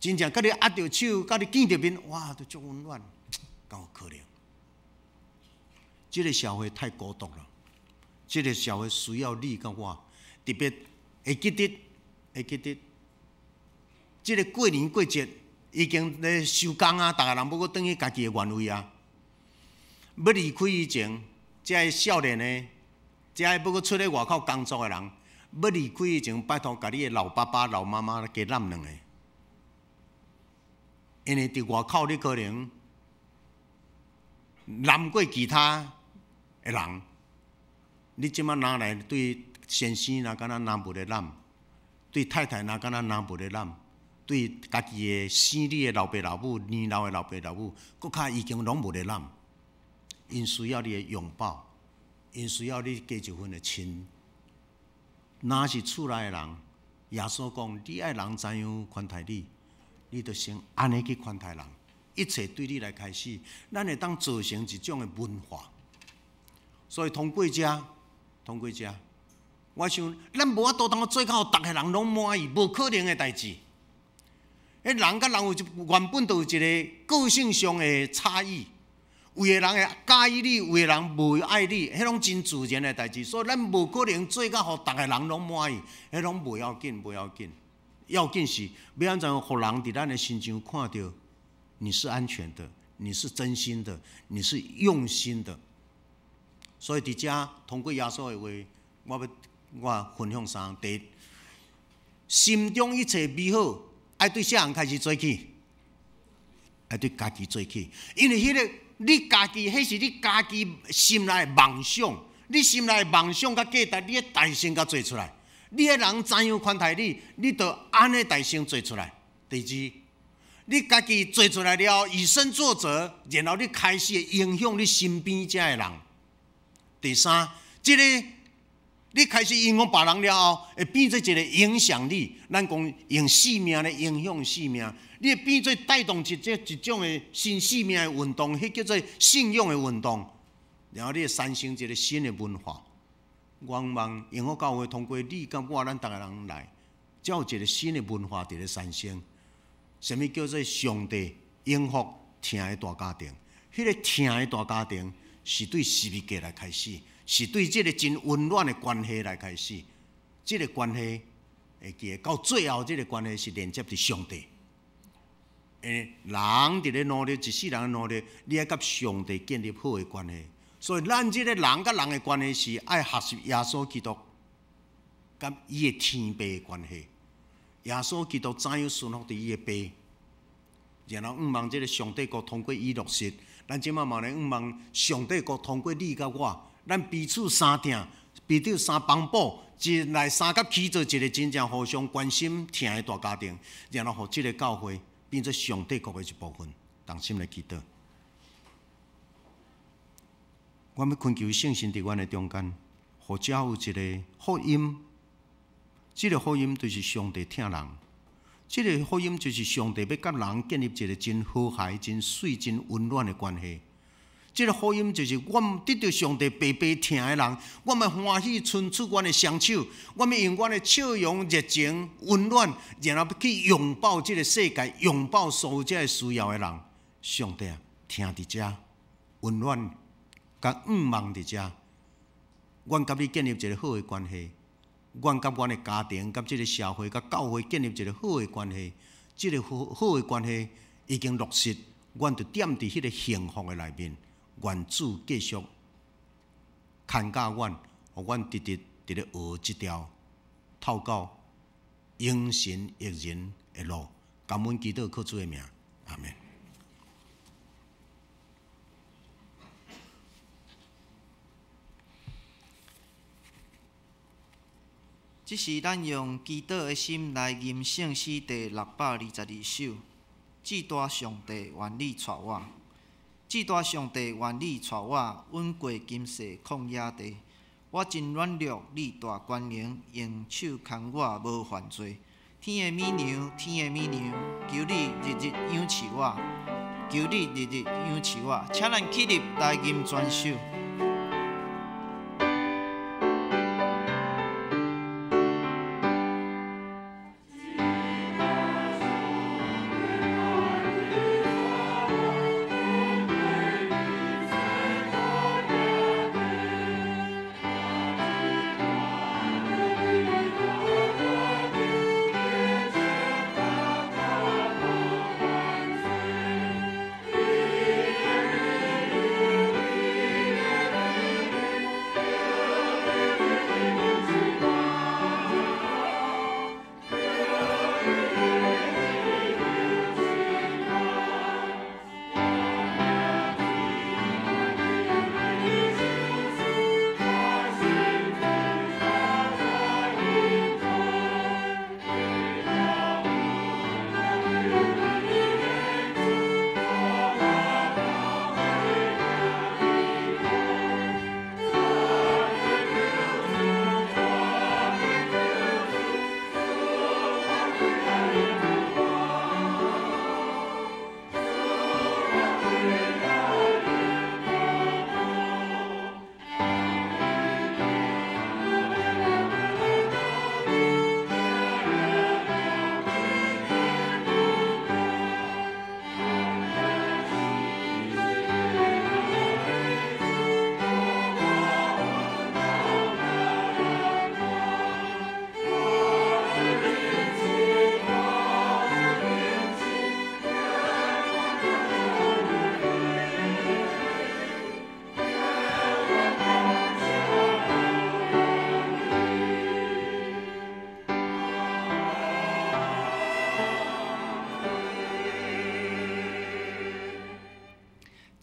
真正甲你握着手，甲你见着面，哇，都足温暖，敢有可能？这个社会太孤独了，这个社会需要你甲我，特别会记得，这个过年过节已经咧收工啊，逐个人要搁转去家己的原位啊。要离开以前，这少年的，这要搁出咧外口工作的人，要离开以前，拜托甲你的老爸爸、老妈妈加揽两个，因为伫外口你可能揽过其他的人，你即摆拿来对先生若敢若拿无咧揽，对太太若敢若拿无咧揽，对家己的生理的老爸老母、年老的老爸老母，搁较已经拢无咧揽。因需要你的拥抱，因需要你加一份的亲。若是厝内的人，耶稣讲：你爱人怎样款待你，你就先安尼去款待人。一切对你来开始，咱会当造成一种的文化。所以通过这，我想咱无法度通做到，逐个人拢满意，无可能的代志。人甲人原本就有一个个性上的差异，有个人会介意你，有个人无爱你，迄种真自然的代志。所以咱无可能做到，互逐个人拢满意，迄种无要紧，要紧是要安怎互人伫咱的心上看到你是安全的，你是真心的，你是用心的。所以伫遮通过耶稣的话，我分享三：第一，心中一切美好，爱对啥人开始做起？爱对家己做起，因为迄个你家己，迄是你家己心内的梦想，你心内的梦想甲价值，你的大声甲做出来。你的人怎样款待你，你就安尼大声做出来。第二，你家己做出来了，以身作则，然后你开始影响你身边遮的人。第三，这个你开始影响别人了后，会变做一个影响力。咱讲用生命来影响生命，你会变做带动一种的新生命的运动，迄叫做信仰的运动。然后你会产生一个新的文化。我望永福教会通过你甲我，咱逐个人来，才有一个新的文化伫咧产生。什么叫做上帝永福听的大家庭？迄个听的大家庭是对十字架来开始，是对这个真温暖的关系来开始。这个关系会记得到最后，这个关系是连接伫上帝。人伫咧努力，一世人的努力，你要甲上帝建立好的关系。所以，咱这个人甲人的关系是爱学习耶稣基督，甲伊的天父的关系。耶稣基督怎样顺服伫伊的爸，然后望这个上帝国通过伊落实。咱即马嘛咧望上帝国通过你甲我，咱彼此相挺，彼此相帮补，来三甲起做一个真正互相关心、疼的大家庭，然后互这个教会变做上帝国的一部分。同心来祈祷。我要恳求圣神伫阮的中间，互只有一个福音。这个福音就是上帝疼人，这个福音就是上帝要甲人建立一个真和谐、真水、真温暖的关系。这个福音就是我们得到上帝白白疼的人，我们欢喜伸出阮的双手，我们用阮的笑容、热情、温暖，然后去拥抱这个世界，拥抱所有这需要的人。上帝啊，疼伫遮，温暖。甲望伫遮，阮甲你建立一个好的关系，阮甲阮的家庭、甲这个社会、甲教会建立一个好的关系。这个好的关系已经落实，阮就踮伫迄个幸福的内面。愿主继续看教阮，互阮直直伫咧学即条透告永神益人的路。感恩祈祷，靠主的名，阿门。这是咱用祈祷的心来吟圣诗第622首。至大上帝愿你带我，至大上帝愿你带我，稳过今世旷野地。我真软弱，你大权能，用手牵我无犯罪。天的美娘，天的美娘，求你日日养饲我，求你日日养饲我。请咱起立来吟全首。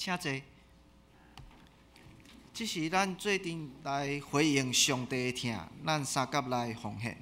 请坐。这是咱做阵来回应上帝的听，咱三甲来奉献。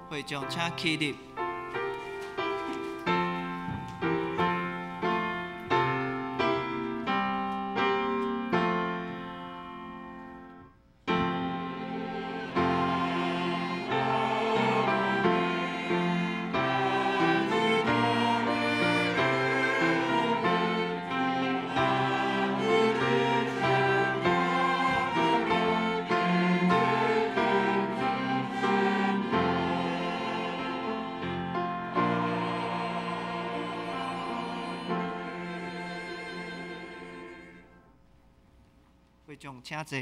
会众请起立。会长请坐。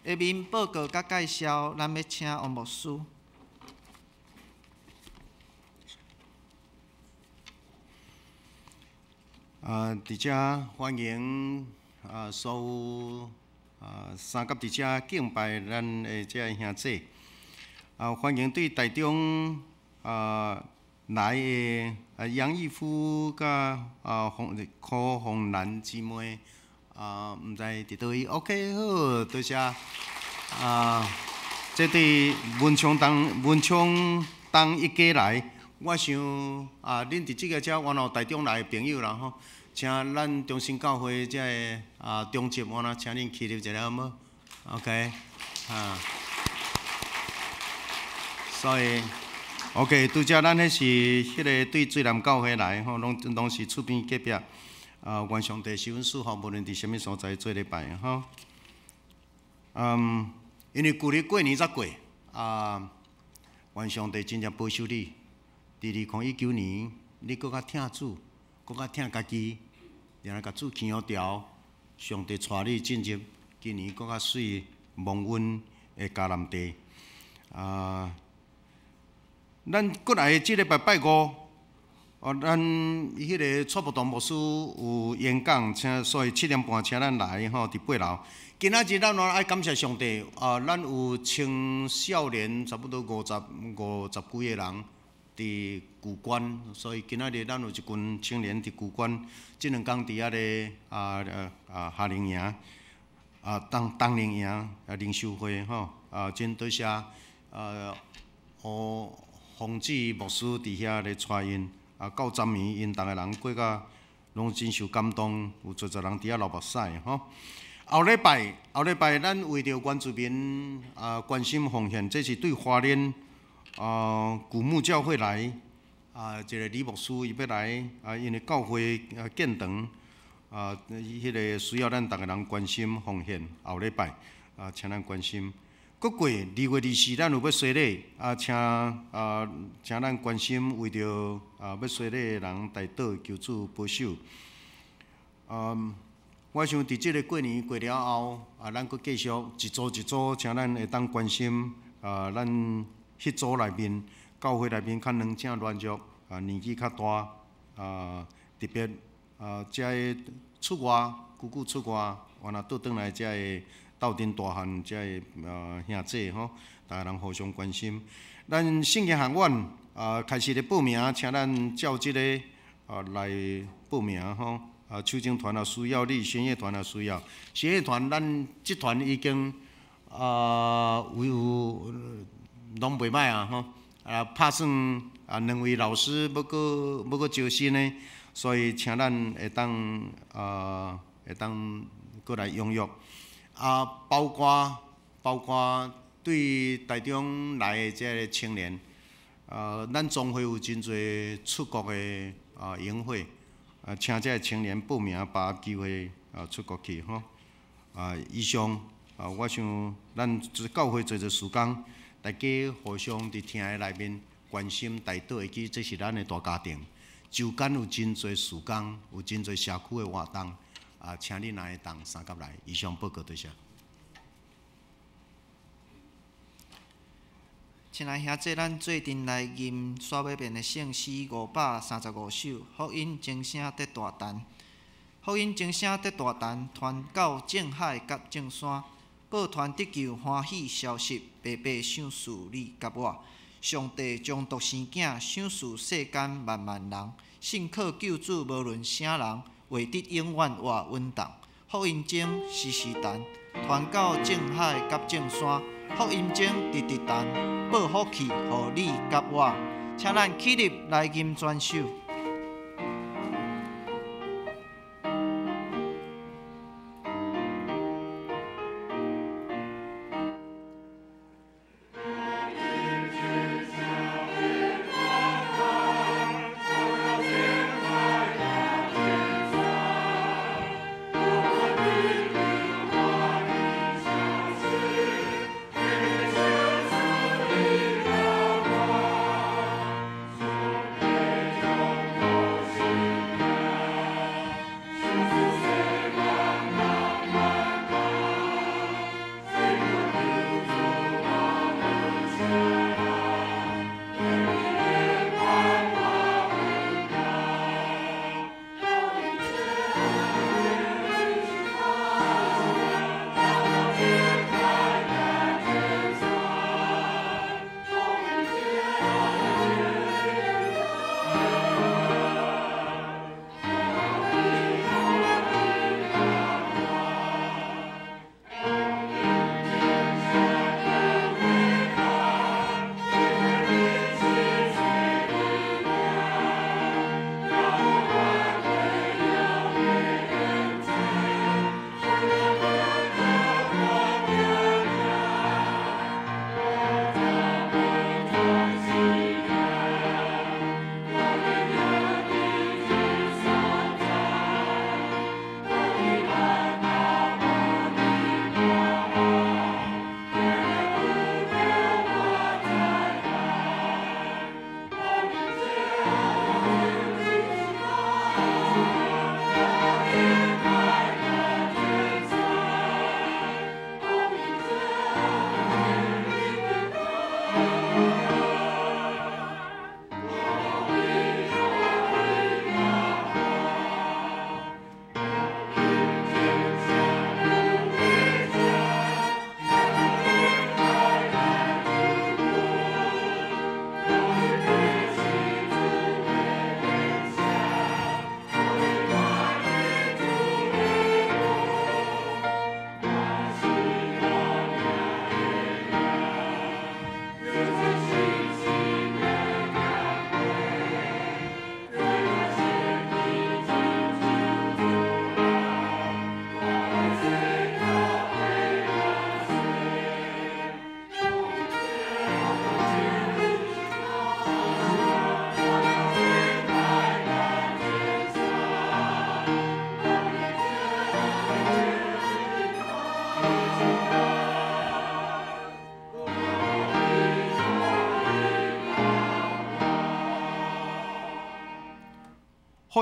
下面报告甲介绍，咱要请王牧师。伫遮欢迎所有三甲伫遮敬拜咱的遮兄弟，欢迎对台中来的杨义夫甲柯红兰姊妹，毋知伫倒位 OK 好，多谢。这对文昌东一家来，我想恁伫即个遮原来台中来的朋友啦吼，请咱中心教会遮个中集，我若请恁起立一下好无 ？OK， 所以 OK， 拄则咱迄是迄个对水南教会来吼，拢是厝边隔壁。愿上帝施恩赐福，无论伫啥物所在做礼拜吼。因为旧日过年才过，愿上帝真正保守你。伫2019年，你搁较听主，搁较听家己，然后甲主牵好调，上帝带你进入今年搁较水蒙恩的迦南地。咱过来即礼拜拜五。咱迄个蔡博堂牧师有演讲，所以7点半请咱来吼，伫8楼。今仔日咱爱感谢上帝，咱有青少年差不多50几个人伫旧关，所以今仔日咱有一群青年伫旧关，即2天伫遐个夏令营，冬令营灵修会吼，真多谢洪志牧师伫遐咧带因。到昨暝，因逐个人过甲拢真受感动，有10人伫遐流目屎吼。后礼拜咱为着原住民关心奉献，这是对花莲古牧教会来一个李牧师伊要来因为教会建堂迄个需要咱逐个人关心奉献。后礼拜请咱关心。过2月24，咱有要洗礼请咱关心为着要洗礼的人代祷求主保守。我想伫即个过年过了后，咱阁继续一组一组，请咱会当关心咱迄组内面教会内面较软正软弱年纪较大特别遮个出外久久出外，原来倒转来遮个。斗阵大汉，遮个兄弟吼，大家人互相关心。咱圣经学院开始咧报名，请咱照即个来报名吼。秋景团也需要你，宣乐团也需要。宣乐团咱即团已经有拢袂歹啊吼。拍算2位老师要阁招新的，所以请咱会当过来踊跃。包括对台中来的这个青年，咱总会有真侪出国的营会，请这个青年报名，把握机会出国去吼。以上我想咱教会做时间，大家互相伫听的内面关心台岛，会记这是咱的大家庭。周间有真侪时间，有真侪社区的活动。请你来当三甲来，以上报告多谢。亲爱兄弟，咱最近来吟刷尾边的圣诗535首，福音真声得大单，福音真声得大单，传到正海甲正山，报传得救欢喜消息，白白赏赐你甲我。上帝将独生囝赏赐世间万万人，信靠救主无论啥人。话得永远活稳当，福音经时时传，传到正海甲正山，福音经直直传，报福气，互你甲我，请咱起立来吟全首。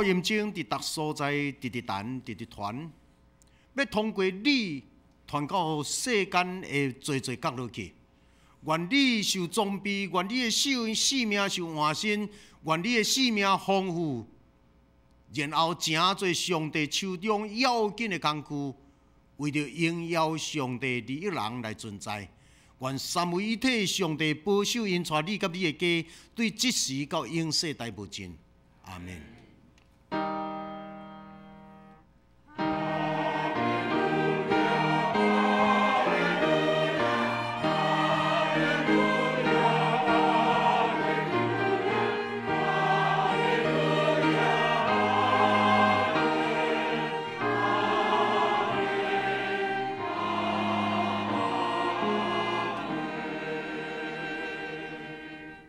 福音经伫逐所在，直传，要通过你传到世间的最角落去。愿你受装备，愿你的性命受换新，愿你的性命丰富，然后成做上帝手中要紧的工具，为着荣耀上帝利益人来存在。愿三位一体上帝保守因带你甲你的家，对即时到永世代无尽。阿门。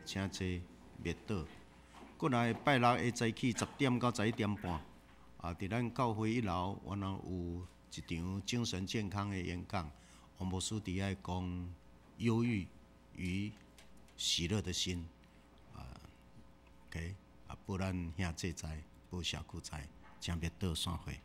请坐，灭倒。过来拜六的早起10点到11点半，伫咱教会1楼，原来有一场精神健康的演讲。王牧师伫遐讲忧郁与喜乐的心，OK， 保咱兄姐知，保社区知，请灭倒散会。